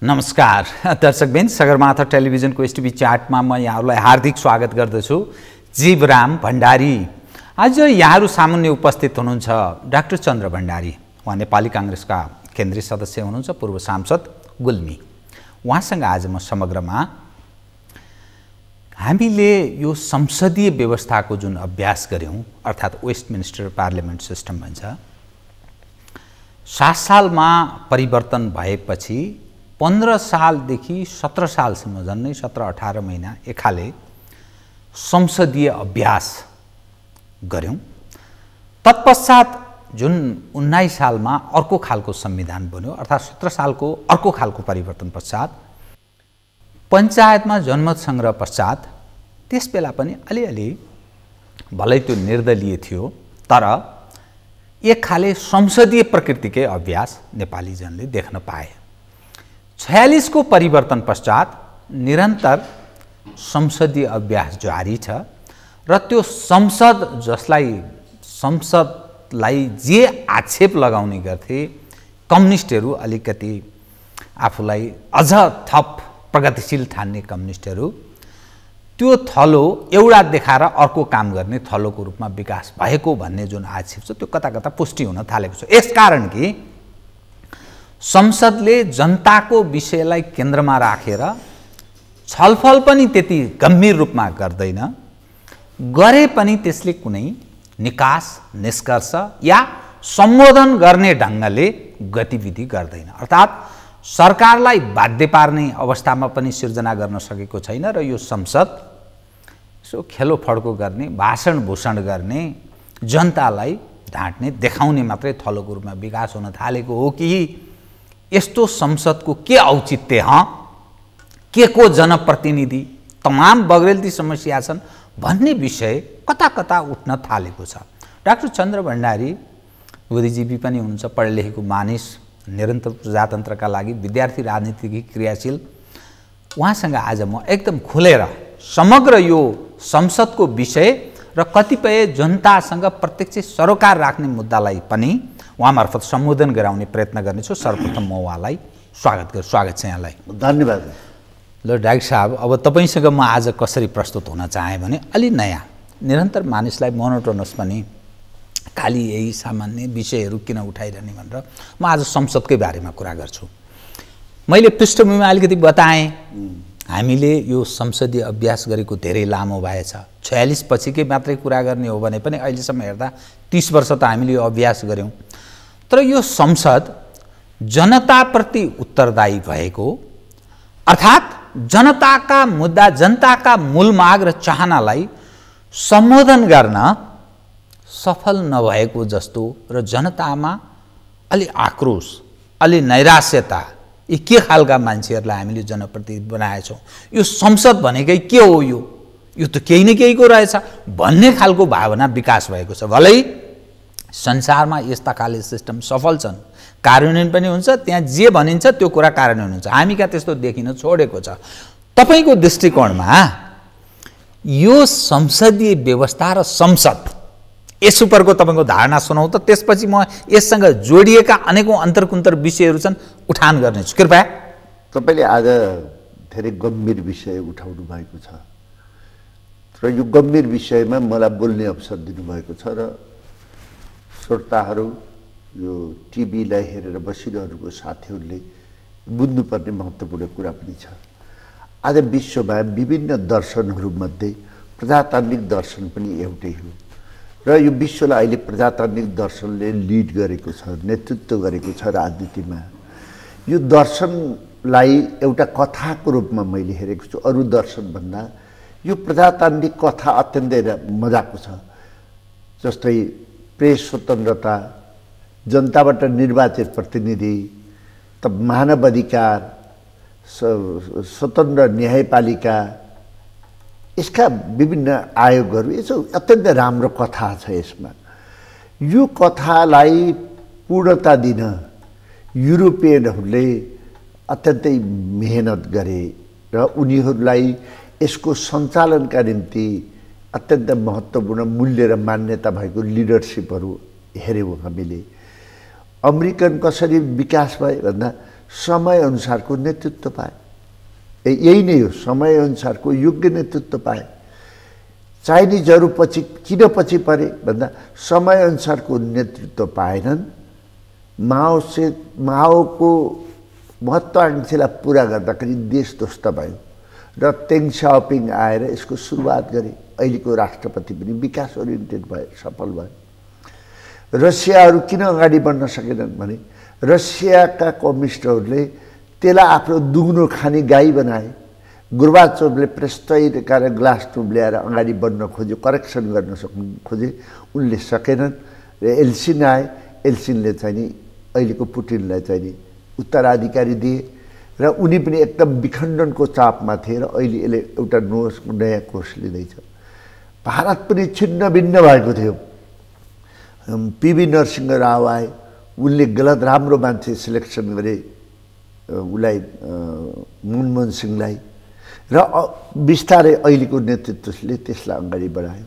नमस्कार दर्शकबिन, सगरमाथा टेलिभिजनको एसटिभी च्याटमा म यहाँहरूलाई हार्दिक स्वागत गर्दछु। जीवराम भण्डारी। आज यहाँहरू सामुन्ने उपस्थित हुनुहुन्छ डाक्टर चन्द्र भण्डारी। उहाँ नेपाली कांग्रेसका केन्द्रीय सदस्य हुनुहुन्छ, पूर्व सांसद गुल्मी। उहाँसँग आज म समग्रमा हामीले यो संसदीय व्यवस्थाको जुन अभ्यास गर्यौं, अर्थात् वेस्टमिन्स्टर पार्लियामेन्ट सिस्टम भन्छ, 7 सालमा परिवर्तन भएपछि 15 सालदेखि 17 सालसम्म, झन्नै 17-18 महिना एकाले संसदीय अभ्यास गर्यौं। तत्पश्चात जुन 19 सालमा अर्को खालको संविधान बन्यो, अर्थात् 17 सालको अर्को खालको परिवर्तन पश्चात पञ्चायतमा जनमत संग्रह पश्चात त्यसबेला पनि अलिअलि भलै त्यो निर्दलीय थियो, तर एक खाले संसदीय प्रकृतिकै अभ्यास नेपाली जनले देख्न पाए। 46 को परिवर्तन पश्चात निरन्तर संसदीय अभ्यास जारी छ र त्यो संसदलाई जे आक्षेप लगाउने गर्थे कम्युनिस्टहरू, अलिकति आफूलाई अझ थप प्रगतिशील ठान्ने कम्युनिस्टहरू, त्यो थलो एउटा देखाएर अर्को काम गर्ने थलोको रूपमा विकास भएको भन्ने जुन आक्षेप छ त्यो कता कता पुष्टि हुन थालेको छ। यसकारण कि संसदले जनताको विषयलाई केन्द्रमा राखेर छलफल पनि त्यति गम्भीर रूपमा गर्दैन, गरे पनि त्यसले कुनै निकास, निष्कर्ष या सम्बोधन गर्ने ढङ्गले गतिविधि गर्दैन। अर्थात् सरकारलाई बाध्य पार्ने अवस्थामा पनि सिर्जना गर्न सकेको छैन र यो संसद सो खेलो फड्को गर्ने, भाषण भूषण गर्ने, जनतालाई ढाँट्ने, देखाउने मात्रै थलोको रूपमा विकास हुन थालेको हो कि यस्तो संसदको के औचित्य, के को जनप्रतिनिधि, तमाम बग्रेलती समस्या छन् भन्ने विषय कता कता उठ्न थालेको छ। डाक्टर चन्द्र भण्डारी बुद्धिजीवी पनि हुनुहुन्छ, पढे लेखेको मानिस, निरन्तर प्रजातन्त्रका लागि विद्यार्थी राजनीतिकी क्रियाशील। उहाँसँग आज म एकदम खुलेर समग्र यो संसदको विषय र कतिपय जनतासँग प्रत्यक्ष सरोकार राख्ने मुद्दालाई पनि उहाँ मार्फत सम्बोधन गराउने प्रयत्न गर्नेछु। सर्वप्रथम म उहाँलाई स्वागत छ यहाँलाई। धन्यवाद। ल डाक्टर साहब, अब तपाईसँग म आज कसरी प्रस्तुत हुन चाहे भने अलि नयाँ, निरन्तर मानिसलाई मोनोटोनस पनि खाली यही सामान्य विषयहरू किन उठाइरहने भनेर म आज संसदकै बारेमा कुरा गर्छु। मैले पृष्ठभूमिमा अलिकति बताएँ, हामीले यो संसदीय अभ्यास गरेको धेरै लामो भएछ। 46 पछिकै मात्रै कुरा गर्ने हो भने पनि अहिलेसम्म हेर्दा 30 वर्ष त हामीले यो अभ्यास गऱ्यौँ। तर यो संसद जनताप्रति उत्तरदायी भएको, अर्थात् जनताका मुद्दा, जनताका मूल माग र चाहनालाई सम्बोधन गर्न सफल नभएको जस्तो र जनतामा अलि आक्रोश, अलि नैराश्यता, यी के खालका मान्छेहरूलाई हामीले जनप्रतिनिधि बनाएछौँ, यो संसद भनेकै के हो, यो त केही न केहीको रहेछ भन्ने खालको भावना विकास भएको छ। भलै संसारमा यस्ता खाले सिस्टम सफल छन्, कार्यान्वयन पनि हुन्छ, त्यहाँ जे भनिन्छ त्यो कुरा कार्यान्वयन हुन्छ, हामी कहाँ त्यस्तो देखिन छोडेको छ। तपाईँको दृष्टिकोणमा यो संसदीय व्यवस्था र संसद, यस उपरको तपाईँको धारणा सुनाउँ त त्यसपछि म यससँग जोडिएका अनेकौँ अन्तर्कुन्तर विषयहरू छन्, उठान गर्नेछु, कृपया। तपाईँले आज धेरै गम्भीर विषय उठाउनु भएको छ र यो गम्भीर विषयमा मलाई बोल्ने अवसर दिनुभएको छ र श्रोताहरू, यो टिभीलाई हेरेर बसिरहेको साथीहरूले बुझ्नुपर्ने महत्त्वपूर्ण कुरा पनि छ। आज विश्वमा विभिन्न दर्शनहरूमध्ये प्रजातान्त्रिक दर्शन पनि एउटै हो र यो विश्वलाई अहिले प्रजातान्त्रिक दर्शनले लिड गरेको छ, नेतृत्व गरेको छ राजनीतिमा। यो दर्शनलाई एउटा कथाको रूपमा मैले हेरेको छु। अरू दर्शनभन्दा यो प्रजातान्त्रिक कथा अत्यन्तै मजाको छ। जस्तै प्रेस स्वतन्त्रता, जनताबाट निर्वाचित प्रतिनिधि, त मानव अधिकार, स्वतन्त्र न्यायपालिका, यसका विभिन्न आयोगहरू, यसो अत्यन्तै राम्रो कथा छ यसमा। यो कथालाई पूर्णता दिन युरोपियनहरूले अत्यन्तै मेहनत गरे र उनीहरूलाई यसको सञ्चालनका निम्ति अत्यन्त महत्त्वपूर्ण मूल्य र मान्यता भएको लिडरसिपहरू हेऱ्यौँ हामीले। अमेरिकन कसरी विकास भयो भन्दा समयअनुसारको नेतृत्व पाए। यही नै हो, समयअनुसारको योग्य नेतृत्व पाए। चाइनिजहरू पछि किन पछि परे भन्दा समयअनुसारको नेतृत्व पाएनन्। माओको महत्त्वाकांक्षीलाई पुरा गर्दाखेरि देश ध्वस्त भयो र तेङ साओपिङ आएर यसको सुरुवात गरे। अहिलेको राष्ट्रपति पनि विकास ओरिएन्टेड भए, सफल भए। रसियाहरू किन अगाडि बढ्न सकेनन् भने रसियाका कम्युनिस्टहरूले त्यसलाई आफ्नो दुग्नो खाने गाई बनाए। गोर्बाचोभले प्रेस्टोइका र ग्लासनोभ ल्याएर अगाडि बढ्न खोज्यो, करेक्सन गर्न खोजे, उनले सकेनन् र एल्सिन आए। एल्सिनले चाहिँ नि अहिलेको पुटिनलाई चाहिँ नि उत्तराधिकारी दिए र उनी पनि एकदम विखण्डनको चापमा थिए र अहिले यसले एउटा नयाँ कोर्स लिँदैछ। भारत पनि छिन्न भिन्न भएको थियो। पीवी नरसिंह राव आए, उनले गलत राम्रो मान्छे सिलेक्सन गरे, उसलाई मनमोहन सिंहलाई, र बिस्तारै अहिलेको नेतृत्वले त्यसलाई अगाडि बढायो।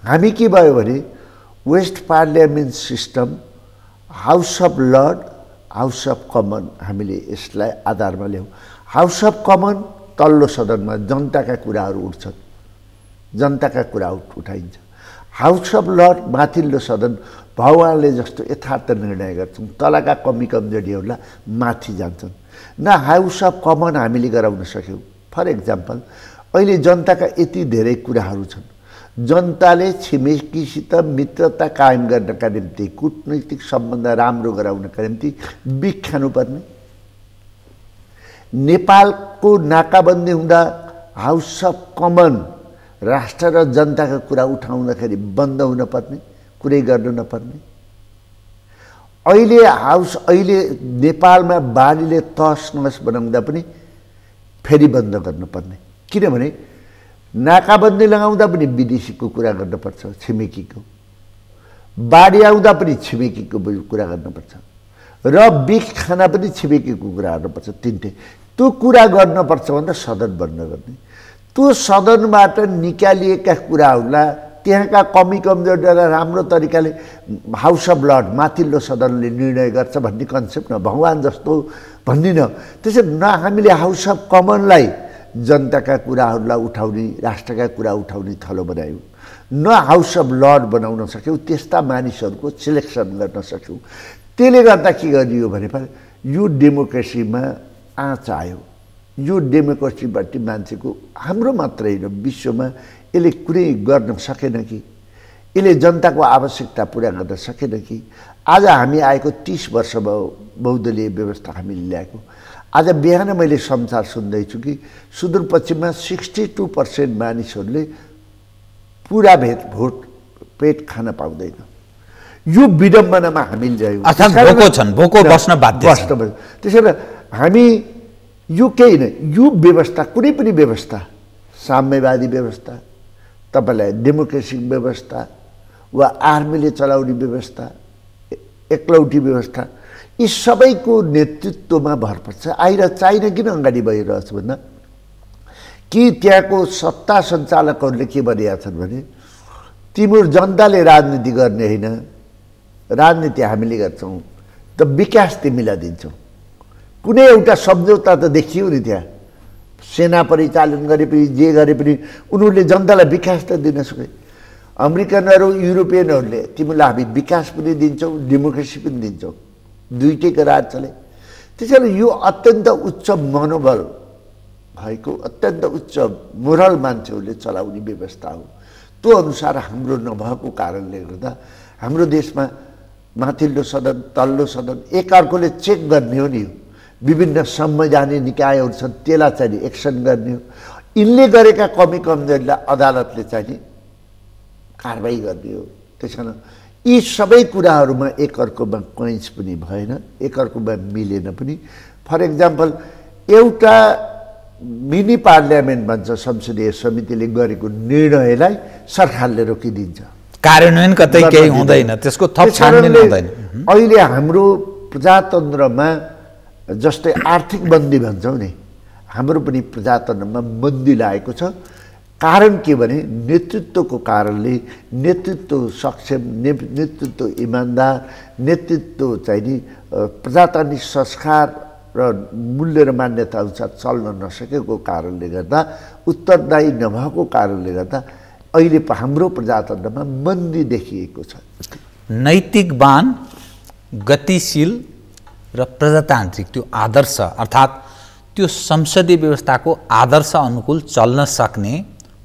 हामी के भयो भने west parliament system, house of lord, house of common, हामीले यसलाई आधारमा ल्यायौँ। हाउस अफ कमन तल्लो सदनमा जनताका कुराहरू उठ्छन्, जनताका कुरा उठाइन्छ। हाउस अफ लर्ड माथिल्लो सदन भगवानले जस्तो यथार्थ निर्णय गर्छौँ, तलका कमी कमजोरीहरूलाई माथि जान्छन्। न हाउस अफ कमन हामीले गराउन सक्यौँ। फर इक्जाम्पल, अहिले जनताका यति धेरै कुराहरू छन्। जनताले छिमेकीसित मित्रता कायम गर्नका निम्ति, कूटनैतिक सम्बन्ध राम्रो गराउनका निम्ति बिख खानुपर्ने। नेपालको नाकाबन्दी हुँदा हाउस अफ कमन राष्ट्र र जनताका कुरा उठाउँदाखेरि बन्द हुन पर्ने, कुरै गर्नु नपर्ने। अहिले नेपालमा बाढीले तहस नहस बनाउँदा पनि फेरि बन्द गर्नुपर्ने। किनभने नाकाबन्दी लगाउँदा पनि विदेशीको कुरा गर्नुपर्छ, छिमेकीको। बाढी आउँदा पनि छिमेकीको कुरा गर्नुपर्छ र बिख खाना पनि छिमेकीको कुरा गर्नुपर्छ। तिनटै त्यो कुरा गर्नुपर्छ भन्दा सदन बन्द गर्ने। त्यो सदनबाट निकालिएका कुराहरूलाई त्यहाँका कमी कमजोरीलाई राम्रो तरिकाले हाउस अफ लर्ड, माथिल्लो सदनले निर्णय गर्छ भन्ने कन्सेप्ट न, भगवान जस्तो भन्दिन। त्यसैले न हामीले हाउस अफ कमनलाई जनताका कुराहरूलाई उठाउने, राष्ट्रका कुरा उठाउने थलो बनायौँ, न हाउस अफ लर्ड बनाउन सक्यौँ, त्यस्ता मानिसहरूको सिलेक्सन गर्न सक्यौँ। त्यसले गर्दा के गरियो भने यो डेमोक्रेसीमा आँच आयो। यो डेमोक्रेसीबाट मान्छेको, हाम्रो मात्रै होइन विश्वमा यसले कुनै गर्न सकेन कि, यसले जनताको आवश्यकता पुरा गर्न सकेन कि। आज हामी आएको 30 वर्ष भयो बहुदलीय व्यवस्था हामीले ल्याएको। आज बिहान मैले समाचार सुन्दैछु कि सुदूरपश्चिममा 62% मानिसहरूले पुरा भोट पेट खान पाउँदैन। यो विडम्बनामा हामी ल्यायौँ। भोको छन्, भोको बस्न बाध्य छन्। त्यसैले हामी यो केही नै, यो व्यवस्था कुनै पनि व्यवस्था, साम्यवादी व्यवस्था, तपाईँलाई डेमोक्रेटिक व्यवस्था वा आर्मीले चलाउने व्यवस्था, एकलौटी व्यवस्था, यी सबैको नेतृत्वमा भर पर्छ। चाइना किन अगाडि बढिरहेछ भन्दा कि त्यहाँको सत्ता सञ्चालकहरूले के भनिरहेका छन् भने तिम्रो जनताले राजनीति गर्ने होइन, राजनीति हामीले गर्छौँ, त विकास तिमीलाई दिन्छौँ। कुनै एउटा सम्झौता त देखियो नि, त्यहाँ सेना परिचालन गरे पनि जे गरे पनि उनीहरूले जनतालाई विकास त दिन सके। अमेरिकनहरू, युरोपियनहरूले तिमीलाई हामी विकास पनि दिन्छौँ, डेमोक्रेसी पनि दिन्छौँ, दुईटैको राज चले। त्यसैले यो अत्यन्त उच्च मनोबल भएको, अत्यन्त उच्च मोरल मान्छेहरूले चलाउने व्यवस्था हो। त्यो अनुसार हाम्रो नभएको कारणले गर्दा हाम्रो देशमा माथिल्लो सदन, तल्लो सदन एकअर्कोले चेक गर्ने हो नि। विभिन्न संवैधानिक निकायहरू छन्, त्यसलाई चाहिँ एक्सन गर्ने हो। यिनले गरेका कमी कमजोरीलाई अदालतले चाहिँ कारबाही गर्ने हो। त्यस कारण यी सबै कुराहरूमा एकअर्कोमा कोइन्स पनि भएन, एकअर्कोमा मिलेन पनि। फर इक्जाम्पल, एउटा मिनी पार्लियामेन्ट भन्छ संसदीय समितिले गरेको निर्णयलाई सरकारले रोकिदिन्छ, कार्यान्वयन कतै केही हुँदैन, त्यसको थप छानबिन हुँदैन। अहिले हाम्रो प्रजातन्त्रमा जस्तै आर्थिक मन्दी भन्छौँ नि, हाम्रो पनि प्रजातन्त्रमा मन्दी लागेको छ। कारण के भने नेतृत्वको कारणले, नेतृत्व सक्षम, नेतृत्व इमान्दार, नेतृत्व चाहिँ नि प्रजातान्त्रिक संस्कार र मूल्य र मान्यता अनुसार चल्न नसकेको कारणले गर्दा, उत्तरदायी नभएको कारणले गर्दा अहिले हाम्रो प्रजातन्त्रमा मन्दी देखिएको छ। नैतिकवान, गतिशील र प्रजातान्त्रिक त्यो आदर्श अर्थात् त्यो संसदीय व्यवस्थाको आदर्श अनुकूल चल्न सक्ने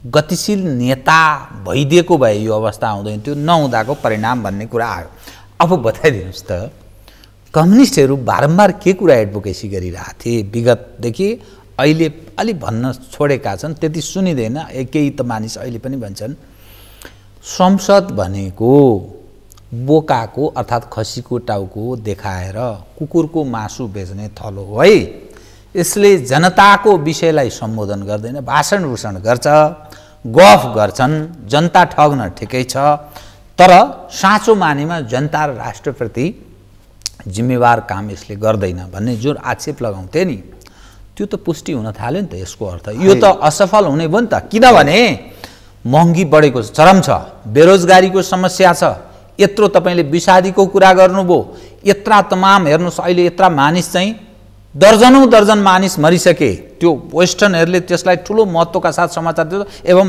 गतिशील नेता भइदिएको भए यो अवस्था आउँदैन थियो, नहुँदाको परिणाम भन्ने कुरा आयो। अब बताइदिनुहोस् त, कम्युनिस्टहरू बारम्बार के कुरा एडभोकेसी गरिरहेको थिए विगतदेखि अहिले अलि भन्न छोडेका छन्, त्यति सुनिँदैन। केही त मानिस अहिले पनि भन्छन् संसद भनेको बोकाको अर्थात् खसीको टाउको देखाएर कुकुरको मासु बेच्ने थलो हो है। यसले जनताको विषयलाई सम्बोधन गर्दैन, भाषण गर्छ, गफ गर्छन्, जनता ठग्न ठिकै छ, तर साँचो मानेमा जनता र राष्ट्रप्रति जिम्मेवार काम यसले गर्दैन भन्ने जुन आक्षेप लगाउँथे नि, त्यो त पुष्टि हुन थाल्यो नि त। यसको अर्थ यो त असफल हुने भयो नि त, किनभने महँगी बढेको छ, चरम छ, बेरोजगारीको समस्या छ, यत्रो तपाईँले विषादीको कुरा गर्नुभयो, यत्रा तमाम हेर्नुहोस् अहिले यत्रा मानिस चाहिँ दर्जनौं दर्जन मानिस मरिसके, त्यो वेस्टर्नहरूले त्यसलाई ठुलो महत्त्वका साथ समाचार दियो एवं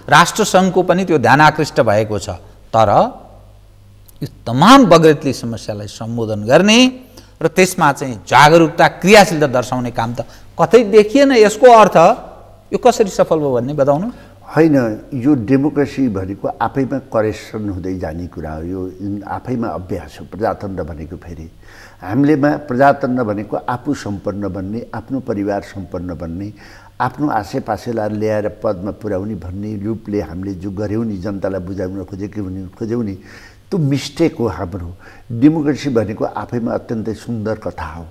राष्ट्रसङ्घको पनि त्यो ध्यान आकृष्ट भएको छ। तर यो तमाम बगैँतली समस्यालाई सम्बोधन गर्ने र त्यसमा चाहिँ जागरुकता क्रियाशीलता दर्शाउने काम त कतै देखिएन। यसको अर्थ यो कसरी सफल भयो भन्ने बताउनु। होइन, यो डेमोक्रेसी भनेको आफैमा करेक्सन हुँदै जाने कुरा हो, यो आफैमा अभ्यास हो। प्रजातन्त्र भनेको फेरि हामीलेमा प्रजातन्त्र भनेको आफू सम्पन्न बन्ने, आफ्नो परिवार सम्पन्न बन्ने, आफ्नो आसेपासेलाई ल्याएर पदमा पुर्याउने भन्ने रूपले हामीले जो गऱ्यौँ नि, जनतालाई बुझाउन खोज्यौँ नि, त्यो मिस्टेक हो हाम्रो। डेमोक्रेसी भनेको आफैमा अत्यन्तै सुन्दर कथा हो।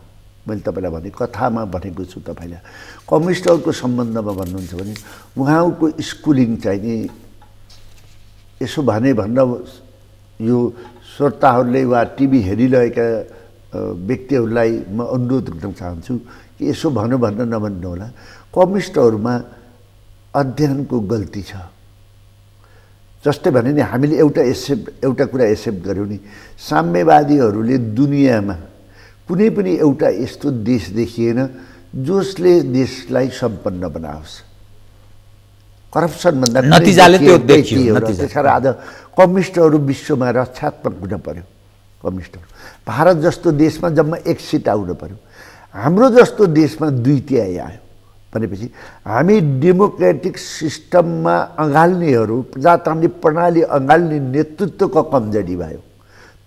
मैले तपाईँलाई भने कथामा भनेको छु तपाईँलाई। कम्युनिस्टहरूको सम्बन्धमा भन्नुहुन्छ भने उहाँको स्कुलिङ चाहिँ नि यसो भन्न यो श्रोताहरूले वा टिभी हेरिरहेका व्यक्तिहरूलाई म अनुरोध गर्न चाहन्छु कि यसो भन्न नभन्नु होला। कम्युनिस्टहरूमा अध्ययनको गल्ती छ। जस्तै भने नि हामीले एउटा कुरा एक्सेप्ट गऱ्यौँ नि, साम्यवादीहरूले दुनियाँमा कुनै पनि एउटा यस्तो देश देखिएन जसले देशलाई सम्पन्न बनाओस्। करप्सन भन्दा नतिजाले त्यो देखियो। त्यसकारण आज कम्युनिस्टहरू विश्वमा रक्षात्मक हुन पर्यो। कम्युनिस्टहरू भारत जस्तो देशमा जम्मा 1 सिट आउनु पर्यो, हाम्रो जस्तो देशमा 2/3 आयो भनेपछि हामी डेमोक्रेटिक सिस्टममा अँगाल्नेहरू, प्रजातान्त्रिक प्रणाली अँगाल्ने नेतृत्वको कमजोरी भयो।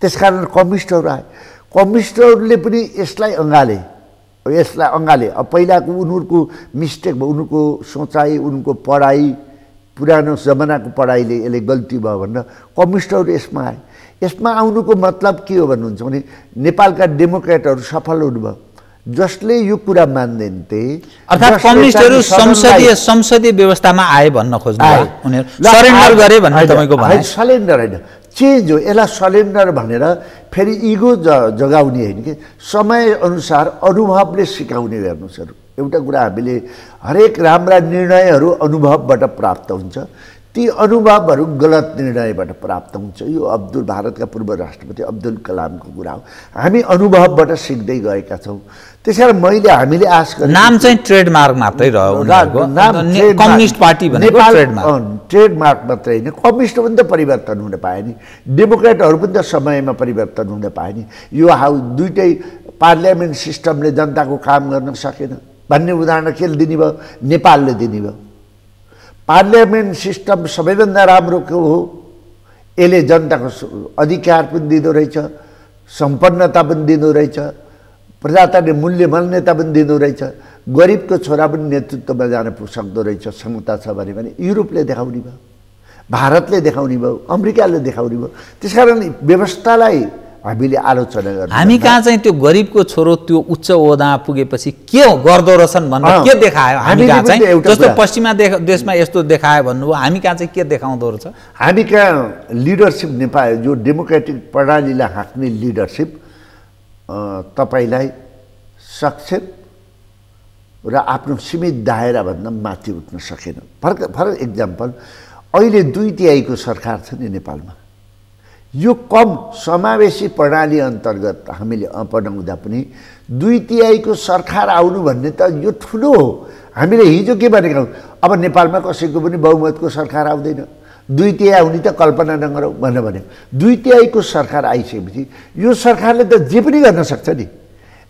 त्यसकारण कम्युनिस्टहरू आए। कम्युनिस्टहरूले पनि यसलाई अँगाले। अब पहिलाको उनीहरूको मिस्टेक भयो, उनीहरूको सोचाइ, उनको पढाइ, पुरानो जमानाको पढाइले यसले गल्ती भयो भनेर कम्युनिस्टहरू यसमा आए। यसमा आउनुको मतलब के हो भन्नुहुन्छ भने नेपालका डेमोक्रेटहरू सफल हुनुभयो, जसले यो कुरा मान्दैन थिए। अर्थात् कम्युनिस्टहरू संसदीय व्यवस्थामा आए भन्न खोज्नु भयो, उनीहरू सरेन्डर गरे भन्ने तपाईँको भनाइ। सरेन्डर होइन, चेन्ज हो। यसलाई सरेन्डर भनेर फेरि इगो जगाउने होइन कि समय अनुसार अनुभवले सिकाउने। हेर्नुहोस्, एउटा कुरा हामीले हरेक राम्रा निर्णयहरू अनुभवबाट प्राप्त हुन्छ, ती अनुभवहरू गलत निर्णयबाट प्राप्त हुन्छ। यो भारतका पूर्व राष्ट्रपति अब्दुल कलामको कुरा हो। हामी अनुभवबाट सिक्दै गएका छौँ। त्यसकारण हामीले आश गरेँ, नाम चाहिँ ट्रेडमार्क मात्रै रह्यो कम्युनिस्ट पार्टी भनेको ट्रेडमार्क मात्रै होइन, कम्युनिस्ट पनि त परिवर्तन हुन पाए नि, डेमोक्रेटहरू पनि त समयमा परिवर्तन हुन पाए नि। यो दुइटै पार्लियामेन्ट सिस्टमले जनताको काम गर्न सकेन भन्ने उदाहरण के दिने भयो? नेपालले दिने भयो। पार्लियामेन्ट सिस्टम सबैभन्दा राम्रो के हो? यसले जनताको अधिकार पनि दिँदो रहेछ, सम्पन्नता पनि दिँदो रहेछ, प्रजातान्त्रिक मूल्य मान्यता पनि दिँदो रहेछ, गरिबको छोरा पनि नेतृत्वमा जान सक्दो रहेछ क्षमता छ भने युरोपले देखाउने भयो, भारतले देखाउने भयो, अमेरिकाले देखाउने भयो। त्यसकारण व्यवस्थालाई हामीले आलोचना गर्छौँ। हामी कहाँ चाहिँ त्यो गरिबको छोरो त्यो उच्च ओहदामा पुगेपछि के गर्दो रहेछन् भनेर के देखायो? हामी कहाँ चाहिँ जस्तो पश्चिमा देशमा यस्तो देखायो भन्नुभयो, हामी कहाँ चाहिँ के देखाउँदो रहेछ? हामी कहाँ लिडरसिप नेपाल जो डेमोक्रेटिक प्रणालीलाई हाँक्ने लिडरसिप तपाईँलाई सक्षम र आफ्नो सीमित दायराभन्दा माथि उठ्न सकेन। फरक इक्जाम्पल, अहिले 2/3 सरकार छ नि नेपालमा। यो कम समावेशी प्रणाली अन्तर्गत हामीले अपनाउँदा पनि 2/3 सरकार आउनु भन्ने त यो ठुलो हो। हामीले हिजो के भनेका हौँ, अब नेपालमा कसैको पनि बहुमतको सरकार आउँदैन, 2/3 आउने त कल्पना नगरौँ भनेर भन्यो। 2/3 सरकार आइसकेपछि यो सरकारले त जे पनि गर्न सक्छ नि,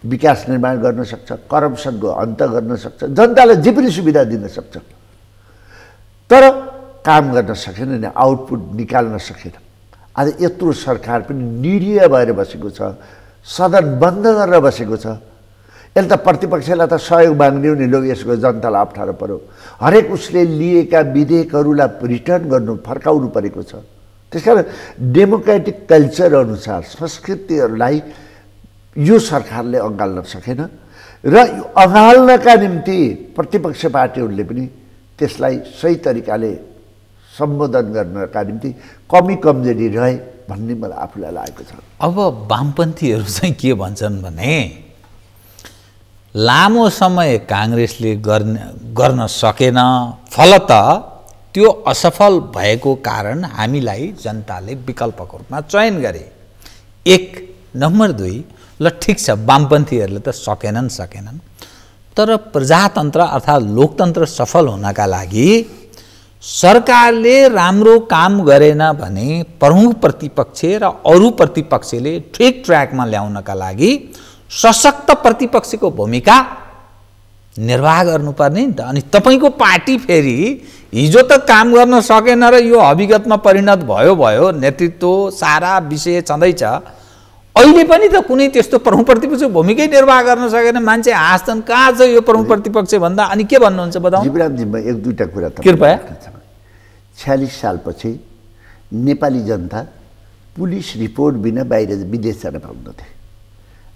विकास निर्माण गर्न सक्छ, करप्सनको अन्त गर्न सक्छ, जनतालाई जे पनि सुविधा दिन सक्छ, तर काम गर्न सकेन नि, आउटपुट निकाल्न सकेन। आज यत्रो सरकार पनि निरीह भएर बसेको छ, सदन बन्द गरेर बसेको छ। यसले त प्रतिपक्षलाई त सहयोग माग्ने हो नि, लो यसको जनतालाई अप्ठ्यारो पर्यो, हरेक उसले लिएका विधेयकहरूलाई रिटर्न गर्नु फर्काउनु परेको छ। त्यसकारण डेमोक्रेटिक कल्चर अनुसार संस्कृतिहरूलाई यो सरकारले अँगाल्न सकेन र अँगाल्नका निम्ति प्रतिपक्ष पार्टीहरूले पनि त्यसलाई सही तरिकाले सम्बोधन गर्नका निम्ति कमी कमजोरी रहे भन्ने मलाई आफूलाई लागेको छ। अब वामपन्थीहरू चाहिँ के भन्छन् भने लामो समय काङ्ग्रेसले गर्न सकेन, फलत त्यो असफल भएको कारण हामीलाई जनताले विकल्पको रूपमा चयन गरे। 1 नम्बर 2, ल ठिक छ वामपन्थीहरूले त सकेनन्, तर प्रजातन्त्र अर्थात् लोकतन्त्र सफल हुनका लागि सरकारले राम्रो काम गरेन भने प्रमुख प्रतिपक्ष र अरू प्रतिपक्षले ठिक ट्र्याकमा ल्याउनका लागि सशक्त प्रतिपक्षको भूमिका निर्वाह गर्नुपर्ने नि त। अनि तपाईको पार्टी फेरि हिजो त काम गर्न सकेन र यो अभिगतमा परिणत भयो, नेतृत्व सारा विषय छँदैछ, अहिले पनि त कुनै त्यस्तो प्रमुख प्रतिपक्ष भूमिकै निर्वाह गर्न सकेन। मान्छे हाँस्छन्, कहाँ छ यो प्रमुख प्रतिपक्ष भन्दा। अनि के भन्नुहुन्छ बताउँ? जीवरामजी, म 1-2टा कुरा कृपया। 46 सालपछि नेपाली जनता पुलिस रिपोर्ट बिना बाहिर विदेश जान पाउँदथे।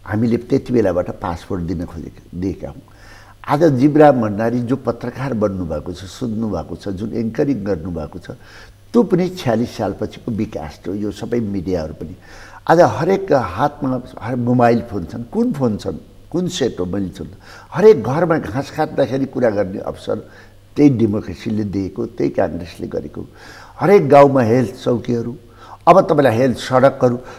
हामीले त्यति बेलाबाट पासपोर्ट दिएका हौँ। आज जीवराम भण्डारी जो पत्रकार बन्नुभएको छ, सोध्नुभएको छ, जुन एङ्करिङ गर्नुभएको छ, त्यो पनि 46 सालपछिको विकास हो। यो सबै मिडियाहरू पनि आज हरेक हातमा मोबाइल फोन छन्। कुन फोन छन्, कुन सेट हो मैले छन्, हरेक घरमा घाँस काट्दाखेरि कुरा गर्ने अवसर त्यही डेमोक्रेसीले दिएको, त्यही काङ्ग्रेसले गरेको। हरेक गाउँमा हेल्थ चौकीहरू, अब तपाईँलाई हेल्थ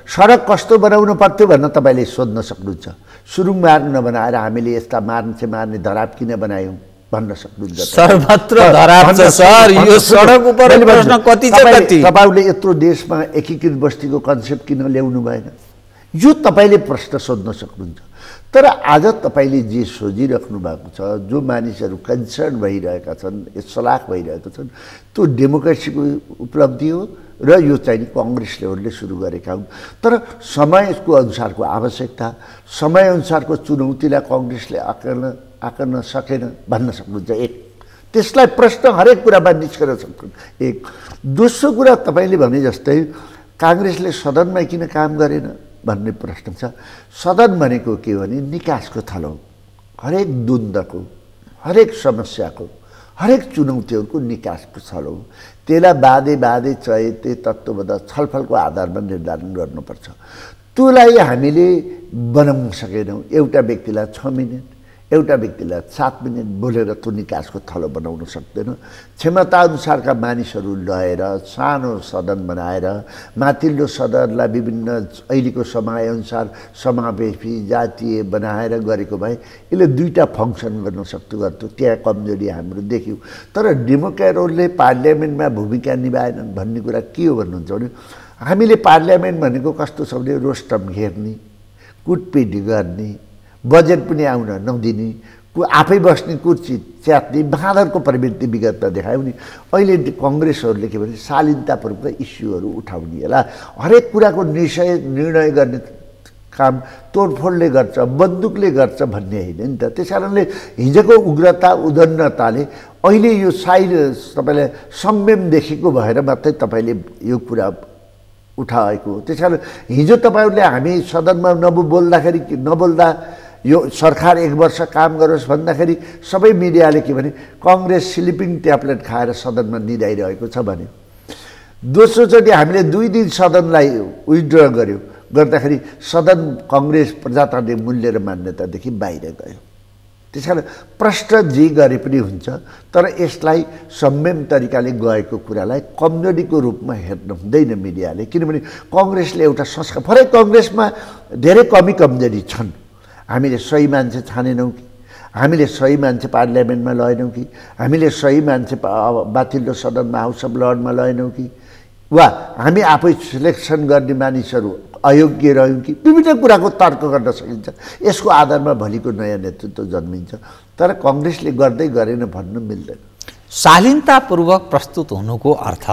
सडक कस्तो बनाउनु पर्थ्यो भनेर तपाईँले सोध्न सक्नुहुन्छ। सुरुङ मार्ग नबनाएर हामीले यस्ता मार्ने धराप किन बनायौँ भन्न सक्नुहुन्छ। सर्वत्र धराप छ सर, यो सडक उपर प्रश्न कति छ कति? तपाईँले यत्रो देशमा एकीकृत बस्तीको कन्सेप्ट किन ल्याउनु भएन, यो तपाईँले प्रश्न सोध्न सक्नुहुन्छ। तर आज तपाईँले जे सोचिराख्नु भएको छ, जो मानिसहरू कन्सर्न भइरहेका छन्, सलाख भइरहेका छन्, त्यो डेमोक्रेसीको उपलब्धि हो र यो चाहिँ काङ्ग्रेसले सुरु गरेका हुन्। तर समयको अनुसारको आवश्यकता, समयअनुसारको चुनौतीलाई काङ्ग्रेसले आकर्न सकेन भन्न सक्नुहुन्छ। 1, त्यसलाई प्रश्न हरेक कुरामा निस्केर सक्छन्। 1। दोस्रो कुरा, तपाईँले भने जस्तै काङ्ग्रेसले सदनमा किन काम गरेन भन्ने प्रश्न छ। सदन भनेको के हो भने निकासको थलो हो। हरेक द्वन्द्वको, हरेक समस्याको, हरेक चुनौतीहरूको निकासको थलो हो। त्यसलाई बाधे चयते तत्त्वबद्ध छलफलको आधारमा निर्धारण गर्नुपर्छ। त्यसलाई हामीले बनाउन सकेनौँ। एउटा व्यक्तिलाई 6 मिनट, एउटा व्यक्तिलाई 7 मिनट बोलेर त्यो निकासको थलो बनाउन सक्दैन। क्षमताअनुसारका मानिसहरू लगाएर सानो सदन बनाएर माथिल्लो सदनलाई विभिन्न अहिलेको समयअनुसार समावेशी जातीय बनाएर गरेको भए यसले 2टा फङ्सन गर्न गर्थ्यो। त्यहाँ कमजोरी हाम्रो देख्यौँ। तर डेमोक्रेटहरूले पार्लियामेन्टमा भूमिका निभाएनन् भन्ने कुरा के हो भन्नुहुन्छ भने, हामीले पार्लियामेन्ट भनेको कस्तो छ भने रोस्टम घेर्ने, कुटपिट गर्ने, बजेट पनि आउन नदिने, आफै बस्ने, कुर्सी च्यात्ने, बाँदरको प्रवृत्ति विगतमा देखायो नि। अहिले कङ्ग्रेसहरूले के भने शालीनतापूर्वक इस्युहरू उठाउने, होला हरेक कुराको निर्णय गर्ने काम तोडफोडले गर्छ, बन्दुकले गर्छ भन्ने होइन नि त। त्यस कारणले हिजोको उग्रता उदन्नताले अहिले यो तपाईँले संयम देखेको भएर मात्रै तपाईँले यो कुरा उठाएको हो। त्यस कारण हिजो तपाईँहरूले हामी सदनमा नबोल्दा यो सरकार 1 वर्ष काम गरोस् भन्दाखेरि सबै मिडियाले के भने काङ्ग्रेस स्लिपिङ ट्याब्लेट खाएर सदनमा निदाइरहेको छ भन्यो। दोस्रोचोटि हामीले 2 दिन सदनलाई विथड्र गर्दाखेरि सदन काङ्ग्रेस प्रजातान्त्रिक मूल्य र मान्यतादेखि बाहिर गयो। त्यस कारण प्रश्न जे गरे पनि हुन्छ, तर यसलाई संयम तरिकाले गएको कुरालाई कमजोरीको रूपमा हेर्नु हुँदैन मिडियाले। किनभने कङ्ग्रेसले एउटा संस्कार, फरै कङ्ग्रेसमा धेरै कमजोरी छन्। हामीले सही मान्छे छानेनौँ कि, हामीले सही मान्छे पार्लियामेन्टमा लगेनौँ कि, हामीले सही मान्छे माथिल्लो सदनमा हाउस अफ लर्डमा लगेनौँ कि, वा हामी आफै सिलेक्सन गर्ने मानिसहरू अयोग्य रह्यौँ कि, विभिन्न कुराको तर्क गर्न सकिन्छ। यसको आधारमा भोलिको नयाँ नेतृत्व जन्मिन्छ। तर कङ्ग्रेसले गर्दै गरेन भन्नु मिल्दैन। शालीनतापूर्वक प्रस्तुत हुनुको अर्थ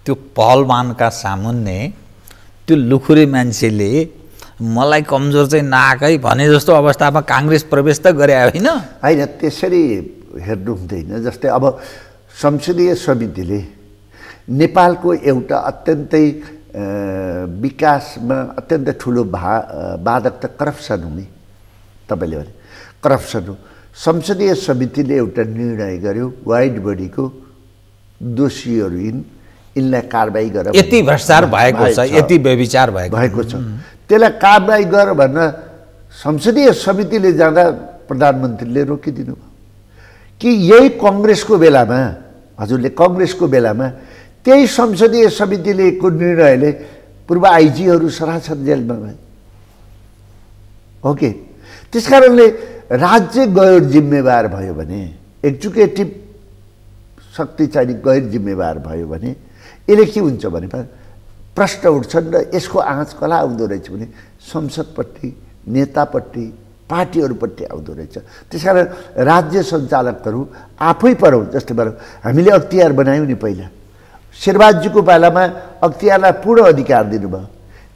त्यो पहलवानका सामुन्ने त्यो लुखुरे मान्छेले मलाई कमजोर चाहिँ नआएकै भने जस्तो अवस्थामा काङ्ग्रेस प्रवेश त गरे होइन। होइन, त्यसरी हेर्नु हुँदैन। जस्तै अब संसदीय समितिले नेपालको एउटा अत्यन्तै विकासमा अत्यन्त ठुलो बाधक त करप्सन हुने, तपाईँले भने करप्सन हो। संसदीय समितिले एउटा निर्णय गर्यो, वाइड बडीको दोषीहरू यिनलाई कारबाही गर, यति भ्रष्टाचार भएको छ, यति व्यभिचार भएको छ, त्यसलाई कारबाही गर भन्न संसदीय समितिले जाँदा प्रधानमन्त्रीले रोकिदिनु भयो कि यही कङ्ग्रेसको बेलामा, हजुरले कङ्ग्रेसको बेलामा त्यही संसदीय समितिले को निर्णयले पूर्व आइजीहरू सरासर जेलमा भए हो कि। त्यस कारणले राज्य गैर जिम्मेवार भयो भने, एक्जिक्युटिभ शक्ति चाहिँ गैर जिम्मेवार भयो भने यसले के हुन्छ भने प्रश्न उठ्छन् र यसको आँच कला आउँदो रहेछ भने संसदपट्टि, नेतापट्टि, पार्टीहरूपट्टि आउँदो रहेछ। त्यस कारण राज्य सञ्चालकहरू आफै परौँ। जस्तै भनौँ हामीले अख्तियार बनायौँ नि, पहिला शेरबहादुरजीको पालामा अख्तियारलाई पूर्ण अधिकार दिनुभयो,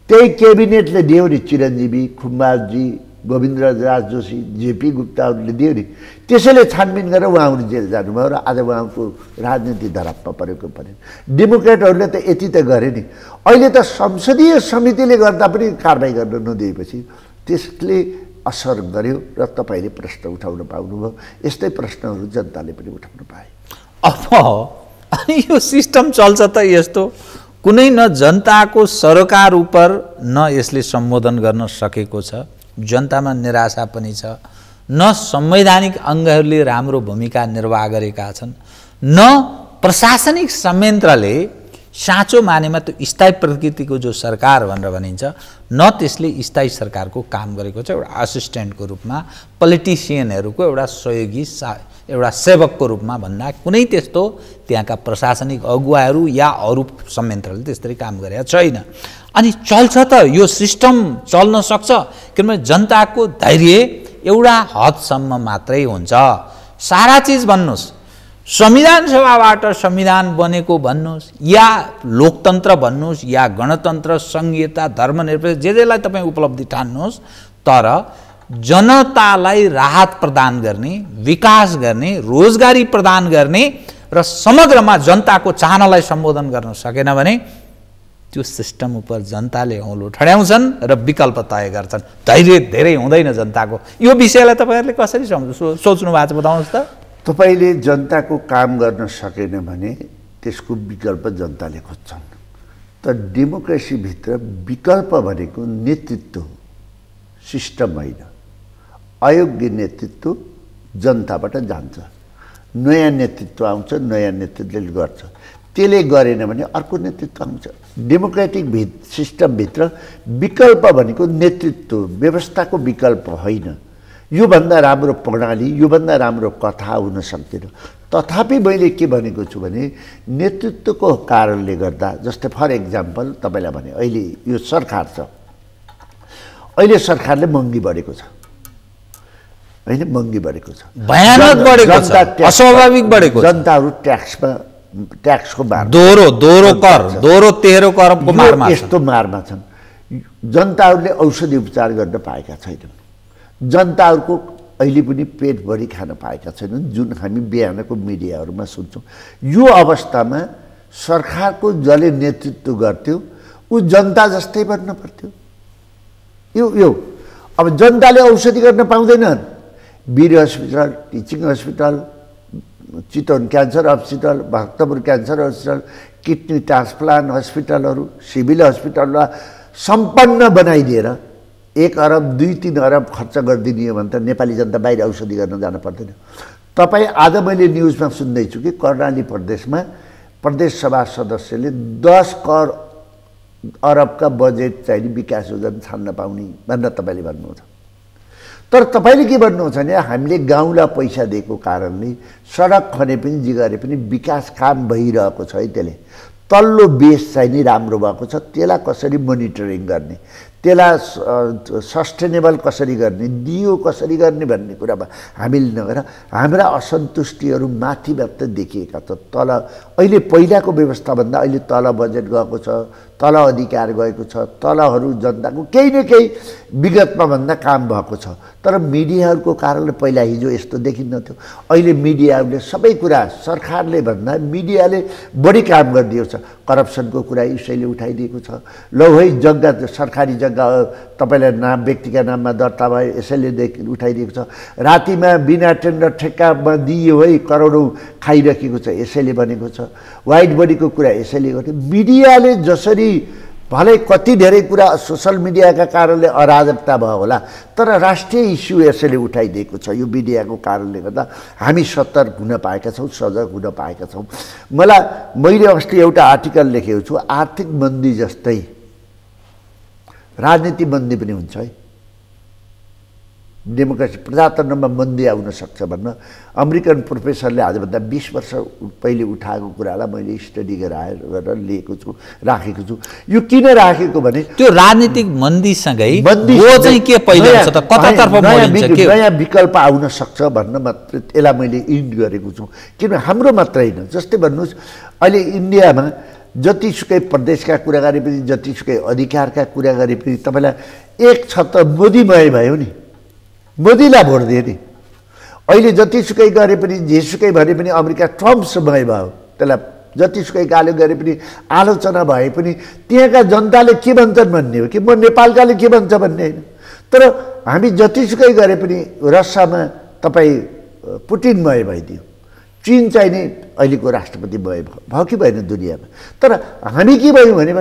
त्यही क्याबिनेटले दियो नि, चिरञ्जीवी, खुम्बाजी, गोविन्दराज जोशी, जेपी गुप्ताहरूले दियो नि। त्यसैले छानबिन गरेर उहाँहरू जेल जानुभयो र आज उहाँको राजनीति धरापमा परेको पऱ्यो। डेमोक्रेटहरूले त यति त गरे नि। अहिले त संसदीय समितिले गर्दा पनि कारबाही गर्न नदिएपछि त्यसले असर गर्यो र तपाईँले प्रश्न उठाउन पाउनुभयो। यस्तै प्रश्नहरू जनताले पनि उठाउन पाए। अब अनि यो सिस्टम चल्छ त यस्तो, कुनै न जनताको सरकार उप न यसले सम्बोधन गर्न सकेको छ, जनतामा निराशा पनि छ, न संवैधानिक अङ्गहरूले राम्रो भूमिका निर्वाह गरेका छन्, न प्रशासनिक संयन्त्रले साँचो मानेमा त्यो स्थायी प्रकृतिको जो सरकार भनेर भनिन्छ न त्यसले स्थायी सरकारको काम गरेको छ। एउटा असिस्टेन्टको रूपमा, पोलिटिसियनहरूको एउटा सहयोगी, एउटा सेवकको रूपमा भन्दा कुनै त्यस्तो त्यहाँका प्रशासनिक अगुवाहरू या अरू संयन्त्रले त्यसरी काम गरेका छैन। अनि चल्छ त यो सिस्टम चल्न सक्छ, किनभने जनताको धैर्य एउटा हदसम्म मात्रै हुन्छ। सारा चिज भन्नुहोस्, संविधान सभाबाट संविधान बनेको भन्नुहोस् या लोकतन्त्र भन्नुहोस् या गणतन्त्र, संघीयता, धर्मनिरपेक्ष, जेलाई तपाईँ उपलब्धि ठान्नुहोस्, तर जनतालाई राहत प्रदान गर्ने, विकास गर्ने, रोजगारी प्रदान गर्ने र समग्रमा जनताको चाहनालाई सम्बोधन गर्न सकेन भने त्यो सिस्टम उप जनताले औँलो ठड्याउँछन् र विकल्प तय गर्छन्। धैर्य धेरै हुँदैन जनताको। यो विषयलाई तपाईँहरूले कसरी सोच्नु भएको छ बताउनुहोस् त। तपाईँले जनताको काम गर्न सकेन भने त्यसको विकल्प जनताले खोज्छन्। तर डेमोक्रेसीभित्र विकल्प भनेको नेतृत्व, सिस्टम होइन। अयोग्य नेतृत्व जनताबाट जान्छ, नयाँ नेतृत्व आउँछ, नयाँ नेतृत्वले गर्छ। त्यसले गरेन भने अर्को नेतृत्व आउँछ। डेमोक्रेटिक सिस्टमभित्र विकल्प भनेको नेतृत्व, व्यवस्थाको विकल्प होइन। योभन्दा राम्रो प्रणाली, योभन्दा राम्रो कथा हुन सक्दैन। तथापि मैले के भनेको छु भने नेतृत्वको कारणले गर्दा, जस्तै फर इक्जाम्पल तपाईँलाई भने अहिले यो सरकार छ, अहिले सरकारले महँगी बढेको छ होइन, महँगी बढेको छ, भयानक बढेको छ, अस्वाभाविक बढेको छ। जनताहरू ट्याक्सको मार, दोहोरो कर, दोहोरो तेह्रो करको मारमा, यस्तो मारमा छन्। जनताहरूले औषधि उपचार गर्न पाएका छैनन्। जनताहरूको अहिले पनि पेटभरि खान पाएका छैनन्, जुन हामी बिहानको मिडियाहरूमा सुन्छौँ। यो अवस्थामा सरकारको जसले नेतृत्व गर्थ्यो ऊ जनता जस्तै बन्न पर्थ्यो। यो अब जनताले औषधि गर्न पाउँदैनन्। Bir hospital, teaching hospital, Chitwan cancer hospital, Bhaktapur cancer hospital, kidney transplant हस्पिटलहरू, सिभिल हस्पिटललाई सम्पन्न बनाइदिएर 1 अरब 2-3 अरब खर्च गरिदिने हो भने त नेपाली जनता बाहिर औषधि गर्न जान पर्दैन। तपाईँ आज मैले न्युजमा सुन्दैछु कि कर्णाली प्रदेशमा प्रदेश सभा सदस्यले 10 अरबका बजेट चाहिँ विकास योजना छान्न पाउने भनेर तपाईँले भन्नुहुन्छ। तर तपाईँले के भन्नुहुन्छ भने हामीले गाउँलाई पैसा दिएको कारणले सडक खने पनि जे गरे पनि विकास काम भइरहेको छ है। त्यसले तल्लो बेस चाहिँ नि राम्रो भएको छ, त्यसलाई कसरी मोनिटरिङ गर्ने, त्यसलाई सस्टेनेबल कसरी गर्ने, दियो कसरी गर्ने भन्ने कुरामा हामीले नगएर हाम्रा असन्तुष्टिहरू माथि मात्र देखिएका छ। तल अहिले पहिलाको व्यवस्थाभन्दा अहिले तल बजेट गएको छ, तल अधिकार गएको छ, तलहरू जनताको केही न केही विगतमा भन्दा काम भएको छ। तर मिडियाहरूको कारणले पहिला हिजो यस्तो देखिन्थ्यो। अहिले मिडियाहरूले सबै कुरा सरकारले भन्दा मिडियाले बढी काम गरिदिएको छ। करप्सनको कुरा यसैले उठाइदिएको छ। लौ है जग्गा सरकारी जग्गा तपाईँलाई नाम व्यक्तिका नाममा दर्ता भयो यसैले उठाइदिएको छ। रातिमा बिना टेन्डर ठेक्कामा दियो है करोडौँ खाइराखेको छ यसैले बनेको छ। वाइट बडीको कुरा यसैले गर्यो। मिडियाले जसरी भलै कति धेरै कुरा सोसल मिडियाका कारणले अराजकता भयो होला, तर राष्ट्रिय इस्यु यसैले उठाइदिएको छ। यो मिडियाको कारणले गर्दा हामी सतर्क हुन पाएका छौँ, सजग हुन पाएका छौँ। मैले अस्ति एउटा आर्टिकल लेखेको छु, आर्थिक मन्दी जस्तै राजनीति मन्दी पनि हुन्छ है। डेमोक्रेसी प्रजातन्त्रमा मन्दी आउन सक्छ भन्न अमेरिकन प्रोफेसरले आजभन्दा 20 वर्ष पहिले उठाएको कुरालाई मैले स्टडी गरेर लिएको छु, राखेको छु। यो किन राखेको भने त्यो राजनीतिक मन्दीसँगै वो चाहिँ के पहिलो हुन्छ त कतातर्फ मोडिन्छ के नयाँ विकल्प आउन सक्छ भन्न मात्र यसलाई मैले इन्ड गरेको छु। किन हाम्रो मात्र होइन, जस्तै भन्नुहोस् अहिले इन्डियामा जतिसुकै प्रदेशका कुरा गरे पनि जतिसुकै अधिकारका कुरा गरे पनि तपाईँलाई एक छ त मोदीमय भयो नि, मोदीलाई भोट दिए नि। अहिले जतिसुकै गरे पनि जेसुकै भने पनि अमेरिका ट्रम्पसँग भयो, त्यसलाई जतिसुकै गाली गरे पनि आलोचना भए पनि त्यहाँका जनताले के भन्छन् भन्ने हो कि म नेपालकाले के भन्छ भन्ने होइन। तर हामी जतिसुकै गरे पनि रसियामा तपाईँ पुटिनमय भइदियो, चीन चाहिँ नि अहिलेको राष्ट्रपति भयो कि भएन दुनियाँमा। तर हामी के भयौँ भने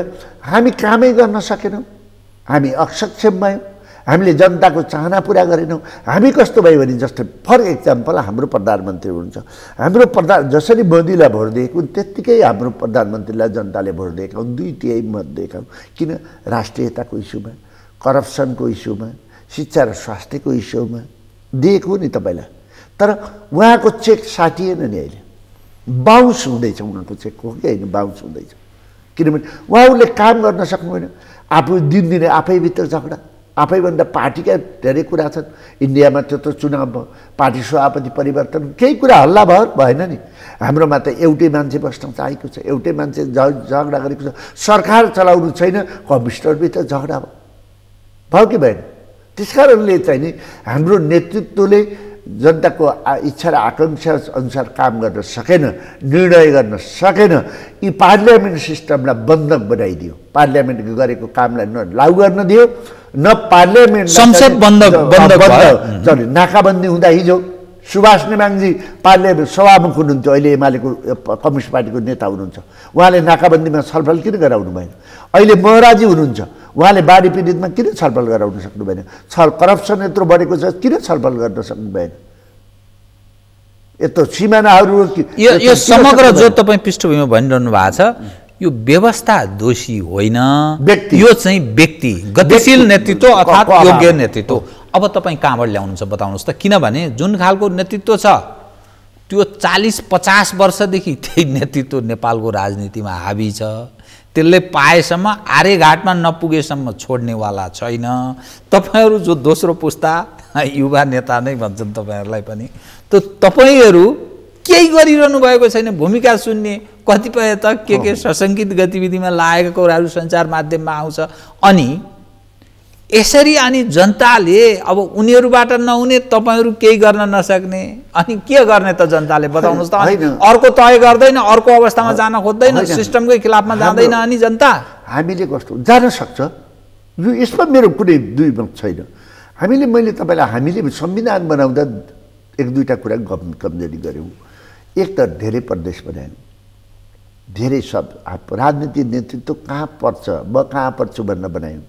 हामी कामै गर्न सकेनौँ, हामी अक्षम भयौँ, हामीले जनताको चाहना पुरा गरेनौँ। हामी कस्तो भयो भने जस्तै फर एक्जाम्पल हाम्रो प्रधानमन्त्री हुनुहुन्छ, हाम्रो जसरी मोदीलाई भोट दिएको त्यत्तिकै हाम्रो प्रधानमन्त्रीलाई जनताले भोट दिएका हुन्, 2/3 मत दिएका हुन्। किन? राष्ट्रियताको इस्युमा, करप्सनको इस्युमा, शिक्षा र स्वास्थ्यको इस्युमा दिएको नि तपाईँलाई। तर उहाँको चेक साटिएन नि, अहिले बाउन्स हुँदैछ उहाँको चेक हो कि होइन, बाउन्स हुँदैछ। किनभने उहाँहरूले काम गर्न सक्नुहुन्न। आफू दिनदिनै आफैभित्र झगडा, आफैभन्दा पार्टीका धेरै कुरा छन्। इन्डियामा त्यो चुनाव भयो, पार्टी सभापति परिवर्तन, केही कुरा हल्ला भएन नि। हाम्रोमा त एउटै मान्छे बस्न चाहेको छ, एउटै मान्छे झगडा गरेको छ। सरकार चलाउनु छैन, कम्पिस्टरभित्र झगडा भयो कि भएन। त्यसकारणले चाहिँ नि हाम्रो नेतृत्वले जनताको इच्छा र आकाङ्क्षा अनुसार काम गर्न सकेन, निर्णय गर्न सकेन। यी पार्लियामेन्ट सिस्टमलाई बन्धक बनाइदियो, पार्लियामेन्ट गरेको कामलाई न लागू गर्न दियो, न पार्लियामेन्ट संसद बन्द नाकाबन्दी हुँदा हिजो सुभाष नेमाङजी पार्लियामेन्ट सभामुख हुनुहुन्थ्यो, अहिले एमालेको कम्युनिस्ट पार्टीको नेता हुनुहुन्छ, उहाँले नाकाबन्दीमा छलफल किन गराउनु भएन? अहिले महराजी हुनुहुन्छ, उहाँले बाढी पीडितमा किन छलफल गराउन सक्नु भएन? करप्सन यत्रो बढेको छ, किन छलफल गर्न सक्नु भएन? यत्रो सिमानाहरू यो समग्र जो तपाईँ पृष्ठभूमिमा भनिरहनु भएको छ, यो व्यवस्था दोषी होइन, यो चाहिँ व्यक्ति गतिशील नेतृत्व अर्थात् योग्य नेतृत्व। अब तपाईँ कहाँबाट ल्याउनुहुन्छ बताउनुहोस् त? किनभने जुन खालको नेतृत्व छ त्यो 40-50 वर्षदेखि त्यही नेतृत्व नेपालको राजनीतिमा हाबी छ। त्यसले पाएसम्म आर्यघाटमा नपुगेसम्म छोड्नेवाला छैन। तपाईँहरू जो दोस्रो पुस्ता युवा नेता नै भन्छन् तपाईँहरूलाई पनि, त तपाईँहरू केही गरिरहनु भएको छैन। भूमिका सुन्ने कतिपय त के सशङ्कित गतिविधिमा लागेका कुराहरू सञ्चार माध्यममा आउँछ। अनि यसरी अनि जनताले अब उनीहरूबाट नहुने तपाईँहरू केही गर्न नसक्ने, अनि के गर्ने त जनताले बताउनुहोस् त? अर्को तय गर्दैन, अर्को अवस्थामा जान खोज्दैन, सिस्टमकै खिलाफमा जाँदैन अनि जनता। हामीले कस्तो जान सक्छ यो, यसमा मेरो कुनै दुई मत छैन। मैले तपाईँलाई हामीले संविधान बनाउँदा 1-2टा कुरा कमजोरी गऱ्यौँ। एक त धेरै प्रदेश बनायौँ, धेरै सब राजनीतिक नेतृत्व कहाँ पर्छ, म कहाँ पर्छु भन्न बनायौँ।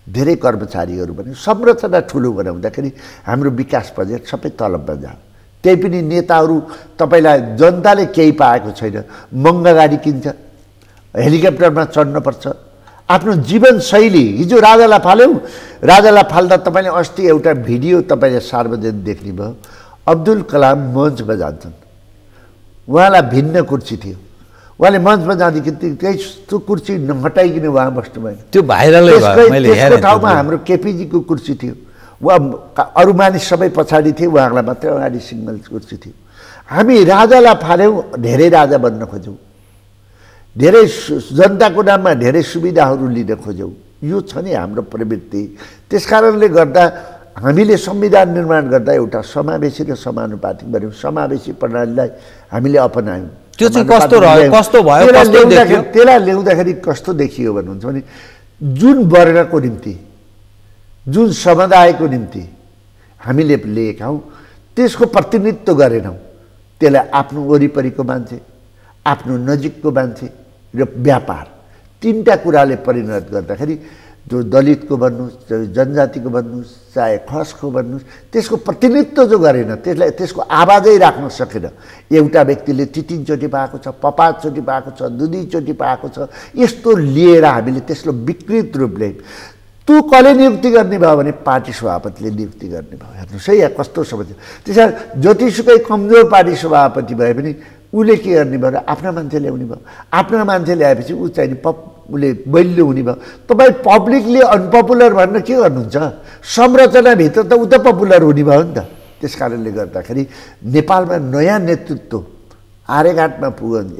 धेरै कर्मचारीहरू भने संरचना ठुलो बनाउँदाखेरि हाम्रो विकास बजेट सबै तलबमा जान्छ। त्यही पनि नेताहरू तपाईँलाई जनताले केही पाएको छैन, महँगा गाडी किन्छ, हेलिकप्टरमा चढ्नुपर्छ, आफ्नो जीवनशैली। हिजो राजालाई फाल्यौँ, राजालाई फाल्दा तपाईँले अस्ति एउटा भिडियो तपाईँले सार्वजनिक देख्ने भयो, अब्दुल कलाम मञ्चमा जान्छन्, उहाँलाई भिन्न कुर्सी थियो, उहाँले मञ्चमा जाँदाखेरि त्यो कुर्सी नहटाइकन उहाँ बस्नुभयो, त्यो भाइरलै भयो, मैले हेरेँ। त्यसको ठाउँमा हाम्रो केपीजीको कुर्सी थियो, उहाँ अरू मानिस सबै पछाडि थिए, उहाँलाई मात्रै अगाडि सिङ्गल कुर्सी थियो। हामी राजालाई फाल्यौँ, धेरै राजा बन्न खोज्यौँ, धेरै जनताको नाममा धेरै सुविधाहरू लिन खोज्यौँ। यो छ नि हाम्रो प्रवृत्ति। त्यस कारणले गर्दा हामीले संविधान निर्माण गर्दा एउटा समावेशी र समानुपातिक बन्यौँ, समावेशी प्रणालीलाई हामीले अपनायौँ। त्यो चाहिँ कस्तो रह्यो, कस्तो भयो, कस्तो देखियो? त्यसलाई ल्याउँदाखेरि कस्तो देखियो भन्नुहुन्छ भने जुन वर्गको निम्ति, जुन समुदायको निम्ति हामीले लिएका हौँ त्यसको प्रतिनिधित्व गरेनौँ। त्यसलाई आफ्नो वरिपरिको मान्छे, आफ्नो नजिकको मान्छे र व्यापार, तीनटा कुराले परिणत गर्दाखेरि जो दलितको भन्नुहोस्, चाहे जनजातिको भन्नुहोस्, चाहे खसको भन्नुहोस्, त्यसको प्रतिनिधित्व जो गरेन, त्यसलाई त्यसको आवाजै राख्न सकेन। एउटा व्यक्तिले 3-3 पाएको छ, 5-5 पाएको छ, 2-2 पाएको छ, यस्तो लिएर हामीले त्यसलाई विकृत रूपले त्यो कसले नियुक्ति गर्ने भयो भने पार्टी सभापतिले नियुक्ति गर्ने भयो। हेर्नुहोस् है यहाँ कस्तो समस्या। त्यसैले जतिसुकै कमजोर पार्टी सभापति भए पनि उसले के गर्ने भयो र आफ्ना मान्छे ल्याउने भयो। आफ्ना मान्छे ल्याएपछि ऊ चाहिँ उसले बलियो हुने भयो। तपाईँ पब्लिकले अनपपुलर भनेर के गर्नुहुन्छ? संरचनाभित्र त ऊ त पपुलर हुने भयो नि त। त्यस कारणले गर्दाखेरि नेपालमा नयाँ नेतृत्व आर्यघाटमा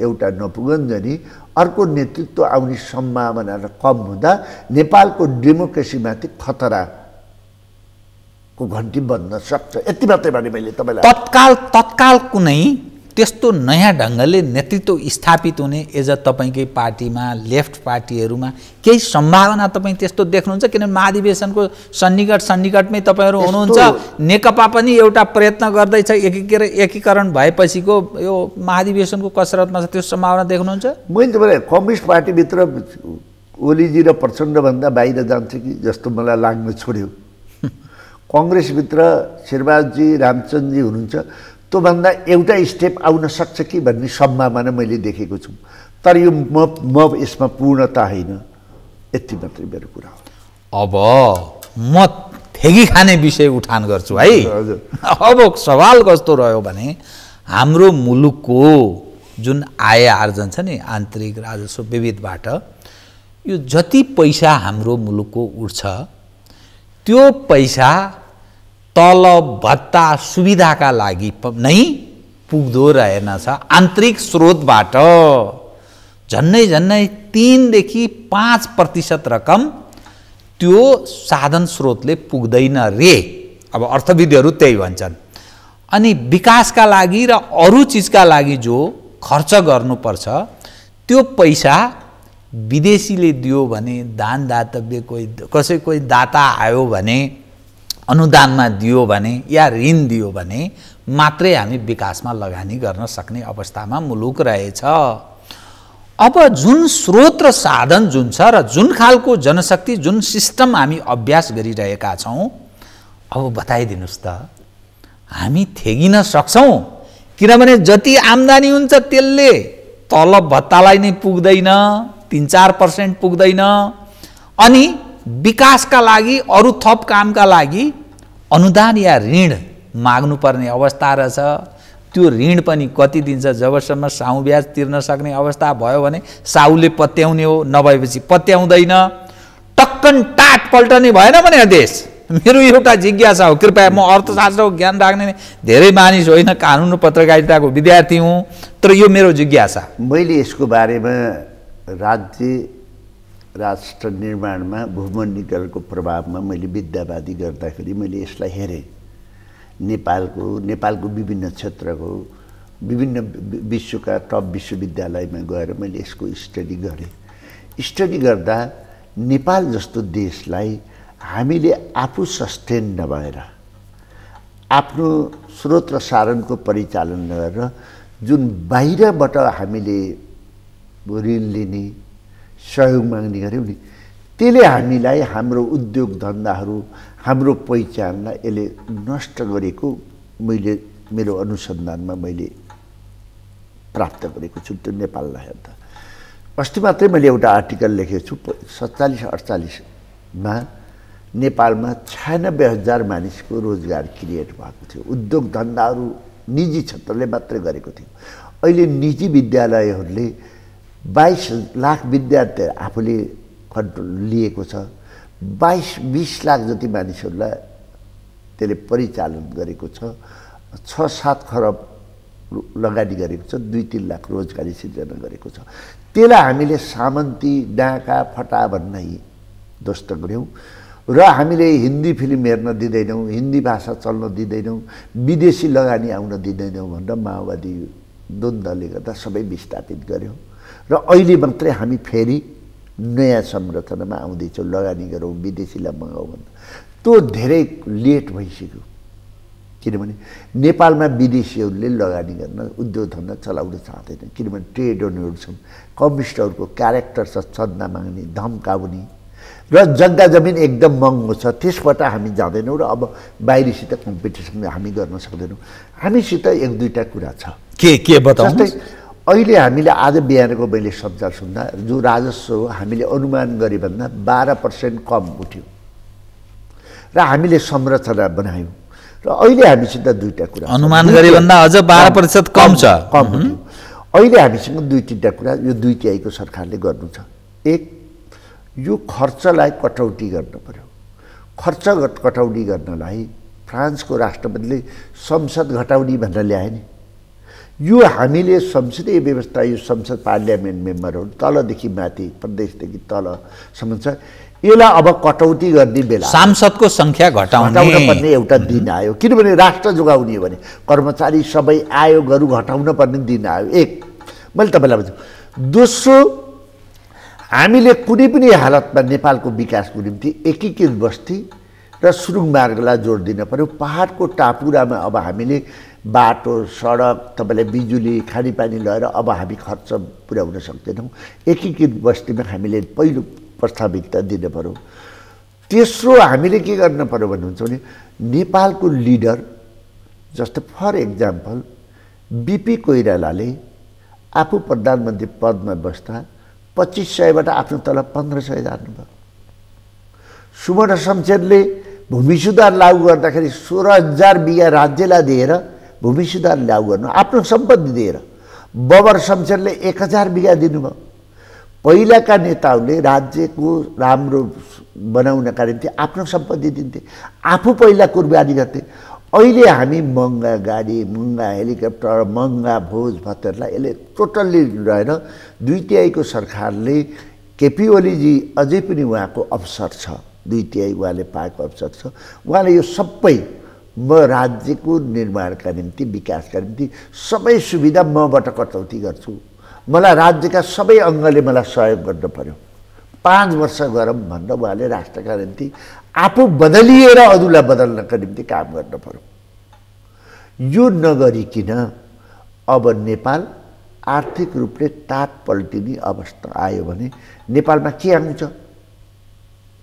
एउटा नपुगञ्जनी अर्को नेतृत्व आउने सम्भावना कम हुँदा नेपालको डेमोक्रेसीमाथि खतराको घन्टी बज्न सक्छ। यति मात्रै भने मैले तपाईँलाई तत्काल कुनै त्यस्तो नयाँ ढङ्गले नेतृत्व स्थापित हुने एज तपाईँकै पार्टीमा, लेफ्ट पार्टीहरूमा केही सम्भावना तपाईँ त्यस्तो देख्नुहुन्छ? किनभने महाधिवेशनको सन्निकटमै तपाईँहरू हुनुहुन्छ, नेकपा पनि एउटा प्रयत्न गर्दैछ एकीकरण भएपछिको यो महाधिवेशनको कसरतमा छ, त्यो सम्भावना देख्नुहुन्छ? मैले तपाईँलाई कम्युनिस्ट पार्टीभित्र ओलीजी र प्रचण्डभन्दा बाहिर जान्छ कि जस्तो मलाई लाग्न छोड्यो। कङ्ग्रेसभित्र शेरबहादुरजी, रामचन्द्रजी हुनुहुन्छ, त्योभन्दा एउटा स्टेप आउन सक्छ कि भन्ने सम्भावना मैले देखेको छु। तर यो म यसमा पूर्णता होइन। यति मात्रै मेरो कुरा हो। अब म ठेगी खाने विषय उठान गर्छु है। हजुर। अब सवाल कस्तो रह्यो भने हाम्रो मुलुकको जुन आय आर्जन छ नि, आन्तरिक राजस्व विविधबाट यो जति पैसा हाम्रो मुलुकको उठ्छ त्यो पैसा तलब भत्ता सुविधाका लागि नै पुग्दो रहेनछ। आन्तरिक स्रोतबाट झन्नै 3 देखि 5% रकम त्यो साधन स्रोतले पुग्दैन रे। अब अर्थविदहरू त्यही भन्छन्। अनि विकासका लागि र अरू चिजका लागि जो खर्च गर्नुपर्छ त्यो पैसा विदेशीले दियो भने, दान दातव्य कोही दाता आयो भने, अनुदानमा दियो भने या ऋण दियो भने मात्रै हामी विकासमा लगानी गर्न सक्ने अवस्थामा मुलुक रहेछ। अब जुन स्रोत र साधन जुन छ र जुन खालको जनशक्ति, जुन सिस्टम हामी अभ्यास गरिरहेका छौँ, अब बताइदिनुहोस् त हामी थेगिन सक्छौँ? किनभने जति आम्दानी हुन्छ त्यसले तलब भत्तालाई नै पुग्दैन, 3-4% पुग्दैन। अनि विकासका लागि, अरू थप कामका लागि अनुदान या ऋण माग्नुपर्ने अवस्था रहेछ। त्यो ऋण पनि कति दिन्छ? जबसम्म साउ ब्याज तिर्न सक्ने अवस्था भयो भने साउले पत्याउने हो, नभएपछि पत्याउँदैन। टक्कन टाट पल्टने भएन भने देश। मेरो एउटा जिज्ञासा हो, कृपया, म अर्थशास्त्रको ज्ञान राख्ने धेरै मानिस होइन, कानुन र पत्रकारिताको विद्यार्थी हुँ, तर यो मेरो जिज्ञासा। मैले यसको बारेमा राष्ट्र निर्माणमा भूमण्डलीकरणको प्रभावमा मैले विद्यावादी गर्दाखेरि मैले यसलाई हेरेँ। नेपालको विभिन्न क्षेत्रको विभिन्न विश्वका टप विश्वविद्यालयमा गएर मैले यसको स्टडी गरेँ। स्टडी गर्दा नेपाल जस्तो देशलाई हामीले आफू सस्टेन नभएर, आफ्नो स्रोत र साधनको परिचालन गरेर जुन बाहिरबाट हामीले ऋण लिने, सहयोग माग्ने गऱ्यौँ नि, त्यसले हामीलाई हाम्रो उद्योग धन्दाहरू हाम्रो पहिचानलाई यसले नष्ट गरेको मेरो अनुसन्धानमा मैले प्राप्त गरेको छु त्यो नेपाललाई हेर्दा। अस्ति मात्रै मैले एउटा आर्टिकल लेखेको छु 47-48मा नेपालमा 96,000 मानिसको रोजगार क्रिएट भएको थियो। उद्योग धन्दाहरू निजी क्षेत्रले मात्रै गरेको थियो। अहिले निजी विद्यालयहरूले 22 लाख विद्यार्थी आफूले कन्ट्रोल लिएको छ। 22-20 लाख जति मानिसहरूलाई त्यसले परिचालन गरेको छ। 6-7 खरब लगानी गरेको छ। 2-3 लाख रोजगारी सिर्जना गरेको छ। त्यसलाई हामीले सामन्ती डाँका फटा भन्नै ध्वस्त गऱ्यौँ र हामीले हिन्दी फिल्म हेर्न दिँदैनौँ, हिन्दी भाषा चल्न दिँदैनौँ, विदेशी लगानी आउन दिँदैनौँ भनेर माओवादी द्वन्द्वले गर्दा सबै विस्थापित गऱ्यौँ र अहिले मात्रै हामी फेरि नयाँ संरचनामा आउँदैछौँ। लगानी गरौँ, विदेशीलाई मगाउँ भन्दा त्यो धेरै लेट भइसक्यो। किनभने नेपालमा विदेशीहरूले लगानी गर्न उद्योग धन्दा चलाउन चाहँदैन। किनभने ट्रेड युनियनहरू छन्, कम्युनिस्टहरूको क्यारेक्टर छ, चन्दा माग्ने, धम्काउने र जग्गा जमिन एकदम महँगो छ। त्यसबाट हामी जाँदैनौँ र अब बाहिरीसित कम्पिटिसन हामी गर्न सक्दैनौँ। हामीसित 1-2टा कुरा छ। के बताउँ? जस्तै अहिले हामीले आज बिहानको मैले समाचार सुन्दा जो राजस्व हो हामीले अनुमान गरे भन्दा 12% कम उठ्यो र हामीले संरचना बनायौँ र अहिले हामीसित 2टा कुरा अनुमान गरे भन्दा अझ 12% कम छ। कम उठ्यो। अहिले हामीसँग 2-3टा कुरा यो 2 तिहाईको सरकारले गर्नु छ। एक, यो खर्चलाई कटौती गर्न पर्यो। खर्च कटौती गर्नलाई फ्रान्सको राष्ट्रपतिले संसद घटाउने भनेर ल्याए नि। यो हामीले संसदीय व्यवस्था, यो संसद पार्लियामेन्ट मेम्बरहरू तलदेखि माथि, प्रदेशदेखि तलसम्म छ। यसलाई अब कटौती गर्ने बेला, सांसदको संख्या घटाउन पर्ने एउटा दिन आयो। किनभने राष्ट्र जोगाउने हो भने कर्मचारी सबै आयोगहरू घटाउन पर्ने दिन आयो। एक, मैले तपाईँलाई भन्छु। दोस्रो, हामीले कुनै पनि हालतमा नेपालको विकासको निम्ति एकीकृत बस्ती र सुरुङ मार्गलाई जोड दिन पर्यो। पहाडको टापुरामा अब हामीले बाटो, सडक, तपाईँलाई बिजुली, खानेपानी लगाएर अब हामी खर्च पुर्याउन सक्दैनौँ। एकीकृत बस्तीमा हामीले पहिलो प्राथमिकता दिनु पर्यो। तेस्रो, हामीले के गर्न पर्यो भन्नुहुन्छ भने नेपालको लिडर जस्तो फर एक्जाम्पल बीपी कोइरालाले आफू प्रधानमन्त्री पदमा बस्दा 2500बाट आफ्नो तलब 1500 जानुभयो। सुवर्ण शमशेरले भूमि सुधार लागू गर्दाखेरि 16,000 बिघा राज्यलाई दिएर भूमि सुधार लागू गर्नु, आफ्नो सम्पत्ति दिएर। बबर शमशेरले 1000 बिघा दिनुभयो। पहिलाका नेताहरूले राज्यको राम्रो बनाउनका निम्ति आफ्नो सम्पत्ति दिन्थे, आफू पहिला कुर्बानी गर्थे। अहिले हामी महँगा गाडी, महँगा हेलिकप्टर, महँगा भोज भत्तेहरूलाई यसले टोटल्ली रहेर 2 तिहाईको सरकारले केपी ओलीजी अझै पनि उहाँको अवसर छ, 2 तिहाई उहाँले पाएको अवसर छ। उहाँले यो सबै म राज्यको निर्माणका निम्ति, विकासका निम्ति सबै सुविधा मबाट कटौती गर्छु, मलाई राज्यका सबै अङ्गले मलाई सहयोग गर्न पर्यो, 5 वर्ष गरौँ भनेर उहाँले राष्ट्रका निम्ति आफू बदलिएर अरूलाई बदल्नका निम्ति काम गर्न पर्यो। यो नगरिकन अब नेपाल आर्थिक रूपले टाट पल्टिने अवस्था आयो भने नेपालमा के आउँछ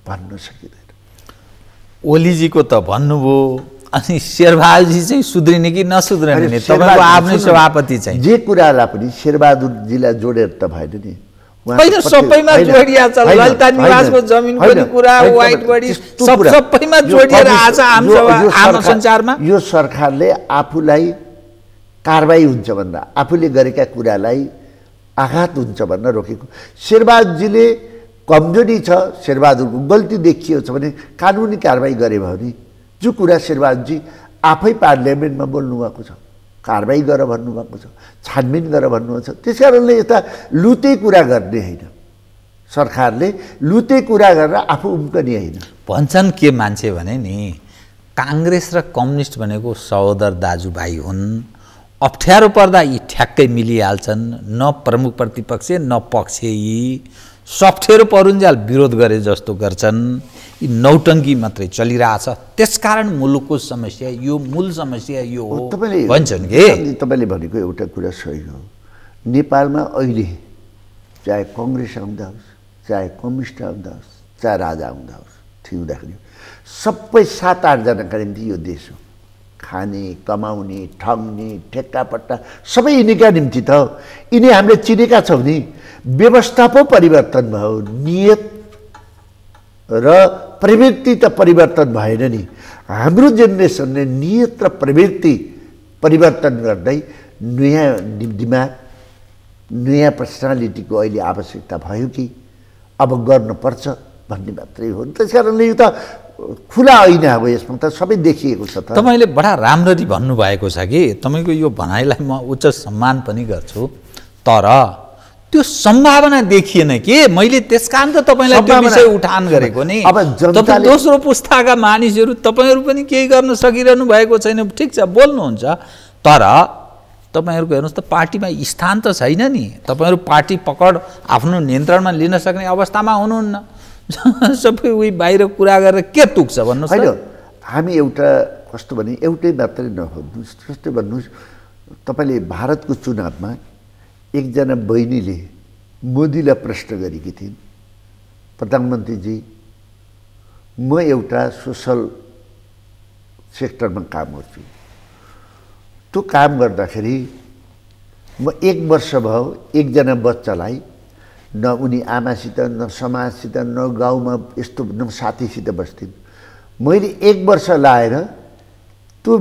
भन्न सकिँदैन। ओलीजीको त भन्नुभयो, अनि शेरबहादुरजी चाहिँ सुध्रिने कि नसुध्रिने नि तपाईँको आफ्नै सभापति चाहिँ जे कुरालाई पनि शेरबहादुरजीलाई जोडेर त भएन नि। होइन, सबैमा जोडिया छ। ललिता निवासको जमिनको कुरा, व्हाइट बडी सबैमा जोडिएर आज आम संसारमा यो सरकारले आफूलाई कारबाही हुन्छ भन्दा, आफूले गरेका कुरालाई आघात हुन्छ भनेर रोकेको। शेरबहादुरजीले कमजोरी छ, शेरबहादुरको गल्ती देखियो छ भने कानुनी कारबाही गरे भने जो कुरा शेरबहादुरजी आफै पार्लियामेन्टमा बोल्नुभएको छ, कारबाही गर भन्नुभएको छ, छानबिन गर भन्नुभएको छ। त्यस कारणले यता लुते कुरा गर्ने होइन, सरकारले लुते कुरा गरेर आफू उम्कने होइन। भन्छन् के मान्छे भने नि काङ्ग्रेस र कम्युनिस्ट भनेको सहोदर दाजुभाइ हुन्, अप्ठ्यारो पर्दा यी ठ्याक्कै मिलिहाल्छन्, न प्रमुख प्रतिपक्ष न पक्ष यी सप्ठ्यारो परुन्जाल विरोध गरे जस्तो गर्छन्, यी नौटङ्की मात्रै चलिरहेछ। त्यसकारण मुलुकको समस्या यो, मूल समस्या यो हो भन्छन् के? तपाईँले भनेको एउटा कुरा सही हो। नेपालमा अहिले चाहे कङ्ग्रेस आउँदा होस्, चाहे कम्युनिस्ट आउँदा होस्, चाहे राजा आउँदा होस् थिउँदाखेरि सबै 7-8 जनाका निम्ति यो देश हो। खाने, कमाउने, ठग्ने, ठेक्कापट्टा सबै यिनीका निम्ति त यिनी हामीले चिनेका छौँ नि। व्यवस्था पो परिवर्तन भयो, नियत र प्रवृत्ति त परिवर्तन भएन नि। हाम्रो जेनेरेसनले नियत र प्रवृत्ति परिवर्तन गर्दै नयाँ दिमाग, नयाँ पर्सनालिटीको अहिले आवश्यकता भयो कि अब गर्नुपर्छ भन्ने मात्रै हो। त्यस कारणले यो त खुला ऐना हो, यसमा त सबै देखिएको छ। त तपाईँले बडा राम्ररी भन्नुभएको छ कि तपाईँको यो भनाइलाई म उच्च सम्मान पनि गर्छु, तर त्यो सम्भावना देखिएन कि मैले त्यसकारण त तपाईँलाई त्यो विषय उठान गरेको नि। अब तपाईँ दोस्रो पुस्ताका मानिसहरू तपाईँहरू पनि केही गर्न सकिरहनु भएको छैन, ठिक छ बोल्नुहुन्छ, तर तपाईँहरूको हेर्नुहोस् त पार्टीमा स्थान त छैन नि। तपाईँहरू पार्टी पकड आफ्नो नियन्त्रणमा लिन सक्ने अवस्थामा हुनुहुन्न। सबै उही बाहिर कुरा गरेर के तुक्छ भन्नुहोस्। होइन, हामी एउटा कस्तो भने एउटै मात्रै नभन्नुहोस्, जस्तै भन्नुहोस् तपाईँले भारतको चुनावमा एकजना बहिनीले मोदीलाई प्रश्न गरेकी थिइन्, प्रधानमन्त्रीजी म एउटा सोसल सेक्टरमा काम गर्छु, त्यो काम गर्दाखेरि म 1 वर्ष भयो एकजना बच्चालाई न उनी आमासित, न समाजसित, न गाउँमा यस्तो न साथीसित बस्थिन्। मैले 1 वर्ष लाएर त्यो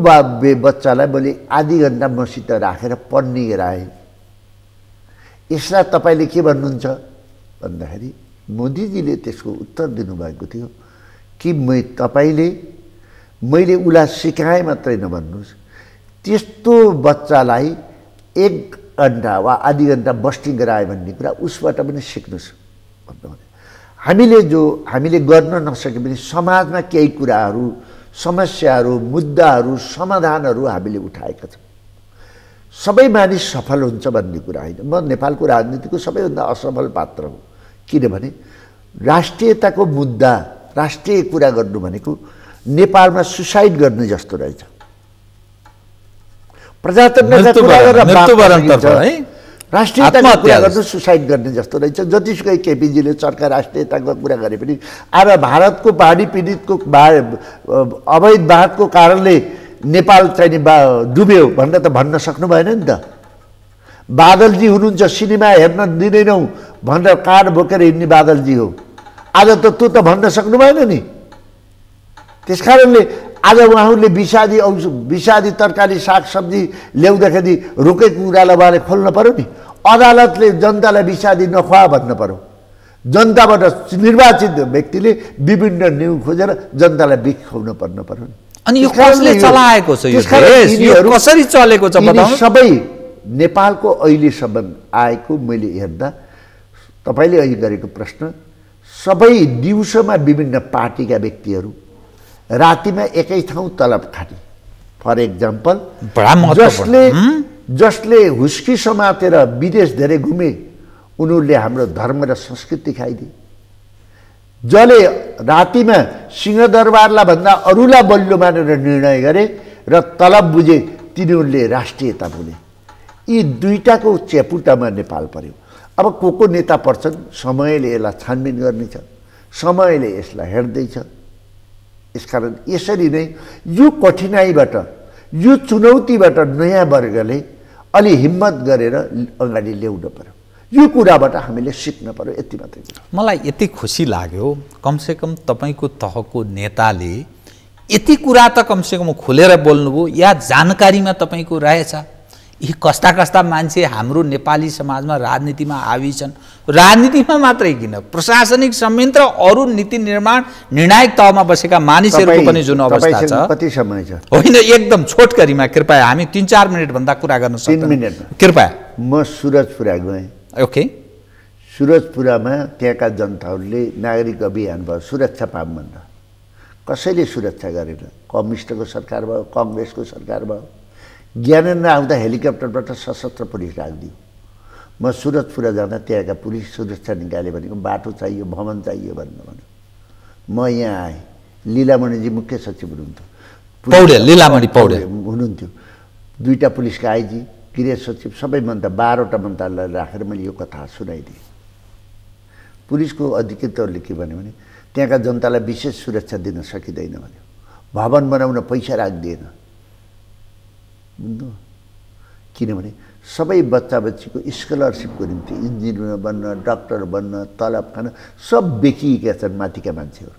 बच्चालाई मैले आधी घन्टा मसित राखेर पढ्ने गराएँ। यसलाई तपाईँले के भन्नुहुन्छ भन्दाखेरि मोदीजीले त्यसको उत्तर दिनुभएको थियो कि मैले उसलाई सिकाएँ मात्रै नभन्नुहोस्, त्यस्तो बच्चालाई 1 घन्टा वा आधी घन्टा बस्ने गरायो भन्ने कुरा उसबाट पनि सिक्नुहोस् भन्नुभयो। हामीले गर्न नसके पनि समाजमा केही कुराहरू, समस्याहरू, मुद्दाहरू, समाधानहरू हामीले उठाएका छौँ। सबै मानिस सफल हुन्छ भन्ने कुरा होइन। म नेपालको राजनीतिको सबैभन्दा असफल पात्र हो, किनभने राष्ट्रियताको मुद्दा, राष्ट्रिय कुरा गर्नु भनेको नेपालमा सुसाइड गर्ने जस्तो रहेछ। प्रजातन्त्रका कुरा गरेर राष्ट्रियताको कुरा गर्नु सुसाइड गर्ने जस्तो रहेछ। जतिसुकै केपीजीले सरकार राष्ट्रियताको कुरा गरे पनि अब भारतको बाढी पीडितको अवैध बाँधको कारणले नेपाल चाहिँ डुब्यो भनेर त भन्न सक्नु भएन नि त। बादलजी हुनुहुन्छ, सिनेमा हेर्न दिँदैनौँ भनेर कार्ड बोकेर हिँड्ने बादलजी हो, आज त त्यो त भन्न सक्नु भएन नि। त्यसकारणले आज उहाँहरूले विषादी तरकारी सागसब्जी ल्याउँदाखेरि रोकेको कुरालाई उहाँले खोल्न पर्यो नि। अदालतले जनतालाई विषादी नखुवा भन्न पर्यो। जनताबाट निर्वाचित व्यक्तिले विभिन्न न्यु खोजेर जनतालाई बिख खुवाउन पर्न पर्यो नि। अनि यो कसले चलाएको छ, यो देश कसरी चलेको छ बताउनु। सबै नेपालको अहिलेसम्म आएको मैले हेर्दा तपाईँले अहिले गरेको प्रश्न, सबै दिउँसोमा विभिन्न पार्टीका व्यक्तिहरू रातिमा एकै ठाउँ तलब खाने। फर एक्जाम्पल जसले हुस्की समातेर विदेश धेरै घुमे उनीहरूले हाम्रो धर्म र संस्कृति खाइदिए। जसले रातिमा सिंहदरबारलाई भन्दा अरूलाई बलियो मानेर निर्णय गरे र तलब बुझे तिनीहरूले राष्ट्रियता बोले। यी दुईटाको चेपुटामा नेपाल पर्यो। अब को नेता पर्छन्, समयले यसलाई छानबिन गर्नेछ, समयले यसलाई हेर्दैछ। यसकारण यसरी नै यो कठिनाइबाट, यो चुनौतीबाट नयाँ वर्गले अलि हिम्मत गरेर अगाडि ल्याउन पर्यो। यो कुराबाट हामीले सिक्न पर्यो, यति मात्रै। मलाई यति खुसी लाग्यो कमसेकम तपाईँको तहको नेताले यति कुरा त कमसेकम खुलेर बोल्नुभयो, या जानकारीमा तपाईँको रहेछ यी कस्ता कस्ता मान्छे हाम्रो नेपाली समाजमा राजनीतिमा हावी छन्। राजनीतिमा मात्रै किन, प्रशासनिक संयन्त्र अरू नीति निर्माण निर्णायक तहमा बसेका मानिसहरूको पनि जुन अवस्था छ। कति समय छ? होइन, एकदम छोटकरीमा कृपया, हामी 3-4 मिनटभन्दा कुरा गर्न सक्छौँ। 3 मिनट कृपया। म सुरजपुरा गएँ। ओके। सुरजपुरामा त्यहाँका जनताहरूले नागरिक अभियान भयो, सुरक्षा पाऊँ भनेर। कसैले सुरक्षा गरेन। कम्युनिस्टको सरकार भयो, कङ्ग्रेसको सरकार भयो। ज्ञानेन्द्र आउँदा हेलिकप्टरबाट सशस्त्र पुलिस राखिदियो। म सुरजपुरा जाँदा त्यहाँका पुलिस सुरक्षा निकाले भनेको बाटो चाहियो, भवन चाहियो भन्नु। म यहाँ आएँ, लीलामणिजी मुख्य सचिव हुनुहुन्थ्यो, लीलामणि पौडेल हुनुहुन्थ्यो, 2टा पुलिसका आइजी, गृह सचिव, सबै 12वटा मन्त्रालय राखेर मैले यो कथा सुनाइदिएँ। पुलिसको अधिकृतहरूले के भन्यो भने त्यहाँका जनतालाई विशेष सुरक्षा दिन सकिँदैन भन्यो। भवन बनाउन पैसा राख्दिएन। बुझ्नु? किनभने सबै बच्चा बच्चीको स्कलरसिपको निम्ति इन्जिनियर बन्न, डाक्टर बन्न, तलब खान सब बेचिएका छन् माथिका मान्छेहरू।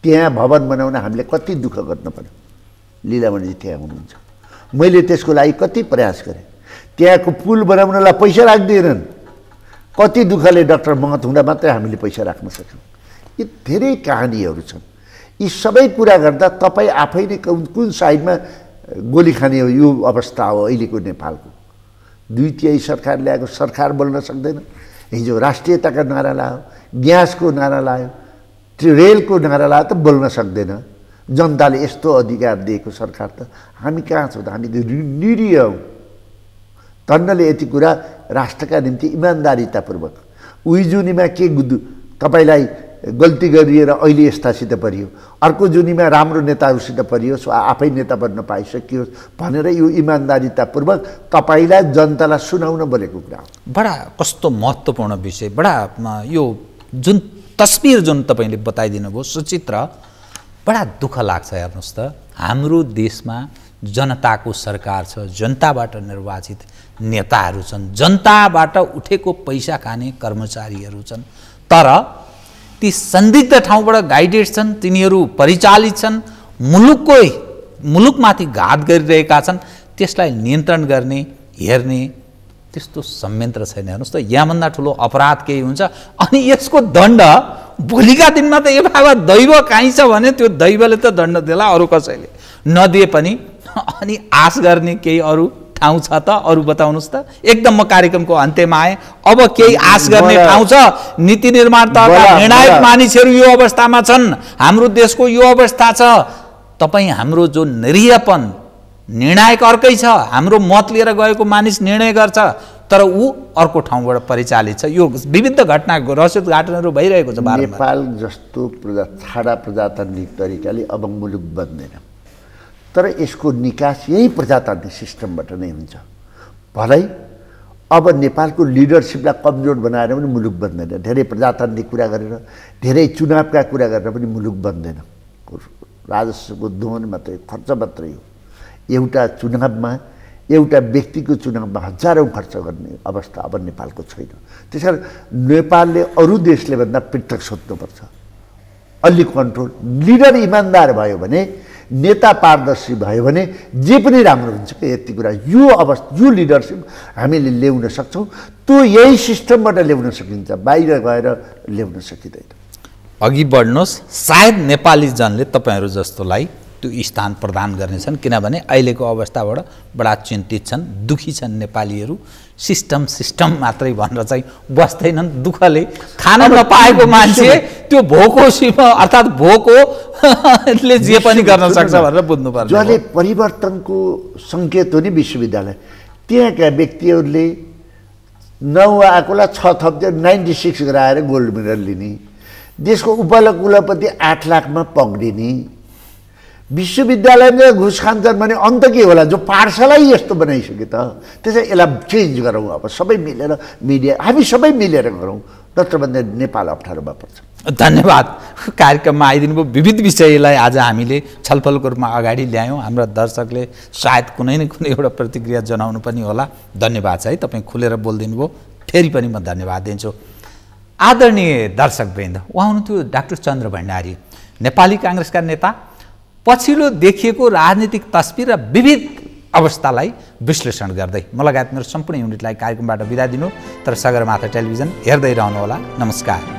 त्यहाँ भवन बनाउन हामीले कति दुःख गर्नु पर्यो। लीलामणिजी त्यहाँ हुनुहुन्छ। मैले त्यसको लागि कति प्रयास गरेँ। त्यहाँको पुल बनाउनलाई पैसा राख्दिएनन्। कति दुःखले डाक्टर महत हुँदा मात्रै हामीले पैसा राख्न सक्यौँ। यी धेरै कहानीहरू छन्। यी सबै कुरा गर्दा तपाईँ आफै नै कुन साइडमा गोली खाने हो यो अवस्था हो अहिलेको नेपालको। 2/3 सरकार ल्याएको सरकार बोल्न सक्दैन। हिजो राष्ट्रियताका नारा लायो, ग्यासको नारा लायो, रेलको नारा लायो त बोल्न सक्दैन। जनताले यस्तो अधिकार दिएको सरकार त हामी कहाँ छौँ त? हामी त निरीह हौँ। तन्नले यति कुरा राष्ट्रका निम्ति इमान्दारितापूर्वक उही जुनीमा के तपाईँलाई गल्ती गरिएर अहिले यस्तासित परियो, अर्को जुनीमा राम्रो नेताहरूसित परियो, सो आफै नेता बन्न पाइसकियोस् भनेर यो इमान्दारितापूर्वक तपाईँलाई जनतालाई सुनाउन बोलेको कुरा हो। बडा कस्तो महत्त्वपूर्ण विषय, बडा यो जुन तस्बिर जुन तपाईँले बताइदिनु भयो सचित्र, बडा दुःख लाग्छ। हेर्नुहोस् त, हाम्रो देशमा जनताको सरकार छ, जनताबाट निर्वाचित नेताहरू छन्, जनताबाट उठेको पैसा खाने कर्मचारीहरू छन्, तर ती संदिग्ध ठाउँबाट गाइडेड छन्, तिनीहरू परिचालित छन्, मुलुकमाथि घात गरिरहेका छन्। त्यसलाई नियन्त्रण गर्ने, हेर्ने त्यस्तो संयन्त्र छैन। हेर्नुहोस् त, यहाँभन्दा ठुलो अपराध केही हुन्छ अनि यसको दण्ड भोलिका दिनमा त यो बाबा दैव कहीँ छ भने त्यो दैवले त दण्ड देला, अरू कसैले नदिए पनि। अनि आश गर्ने केही अरू ठाउँ छ त? अरू बताउनुहोस् त। एकदम म कार्यक्रमको अन्त्यमा आएँ। अब केही आश गर्ने ठाउँ छ? नीति निर्माताका निर्णायक मानिसहरू यो अवस्थामा छन्, हाम्रो देशको यो अवस्था छ। तपाईँ हाम्रो जो निरीहपन, निर्णायक अर्कै छ, हाम्रो मत लिएर गएको मानिस निर्णय गर्छ, तर ऊ अर्को ठाउँबाट परिचालित छ। यो विविध घटना रसद घटनाहरू भइरहेको छ। नेपाल जस्तो छाडा प्रजातान्त्रिक तरिकाले अब मुलुक बन्दैन, तर यसको निकास यही प्रजातान्त्रिक सिस्टमबाट नै हुन्छ। भलै अब नेपालको लिडरसिपलाई कमजोर बनाएर पनि मुलुक बन्दैन। धेरै प्रजातान्त्रिक कुरा गरेर, धेरै चुनावका कुरा गरेर पनि मुलुक बन्दैन। राजस्वको दोहन मात्रै, खर्च मात्रै हो। एउटा चुनावमा, एउटा व्यक्तिको चुनावमा हजारौँ खर्च गर्ने अवस्था अब नेपालको छैन। त्यसकारण नेपालले अरू देशले भन्दा पृथक सोच्नुपर्छ। अलि कन्ट्रोल, लिडर इमान्दार भयो भने, नेता पारदर्शी भयो भने जे पनि राम्रो हुन्छ कि। यति कुरा यो अवस्था, यो लिडरसिप हामीले ल्याउन सक्छौँ। त्यो यही सिस्टमबाट ल्याउन सकिन्छ, बाहिर गएर ल्याउन सकिँदैन। अघि बढ्नुहोस्। सायद नेपाली जनले तपाईँहरू जस्तोलाई त्यो स्थान प्रदान गर्नेछन्, किनभने अहिलेको अवस्थाबाट बडा चिन्तित छन्, दुखी छन् नेपालीहरू। सिस्टम मात्रै भनेर चाहिँ बस्दैनन्। दुःखले खान नपाएको मान्छे त्यो भोको सीमा अर्थात् भोकोले जे पनि गर्न सक्छ भनेर बुझ्नुपर्छ। जसले परिवर्तनको सङ्केत हो नि विश्वविद्यालय, त्यहाँका व्यक्तिहरूले 9 आएकोलाई 6 थप्दै 96 गराएर गोल्ड मेडल लिने, देशको उपकुलपति 8 लाखमा पक्रिने, विश्वविद्यालयमा घुस खान्छन् भने अन्त के होला? जो पाठशाला यस्तो बनाइसक्यो त, त्यसै यसलाई चेन्ज गरौँ। अब सबै मिलेर, मिडिया हामी सबै मिलेर गरौँ, नत्र भने नेपाल अप्ठ्यारोमा पर्छ। धन्यवाद। कार्यक्रममा आइदिनु भयो। विविध विषयलाई आज हामीले छलफलको रूपमा अगाडि ल्यायौँ। हाम्रा दर्शकले सायद कुनै न कुनै एउटा प्रतिक्रिया जनाउनु पनि होला। धन्यवाद है, तपाईँ खुलेर बोलिदिनु भयो। फेरि पनि म धन्यवाद दिन्छु। आदरणीय दर्शकवृन्द, उहाँ हुनुहुन्थ्यो डाक्टर चन्द्र भण्डारी, नेपाली काङ्ग्रेसका नेता। पछिल्लो देखिएको राजनीतिक तस्बिर र विविध अवस्थालाई विश्लेषण गर्दै म लगायत मेरो सम्पूर्ण युनिटलाई कार्यक्रमबाट बिदा दिनु। तर सगरमाथा टेलिभिजन हेर्दै रहनुहोला। नमस्कार।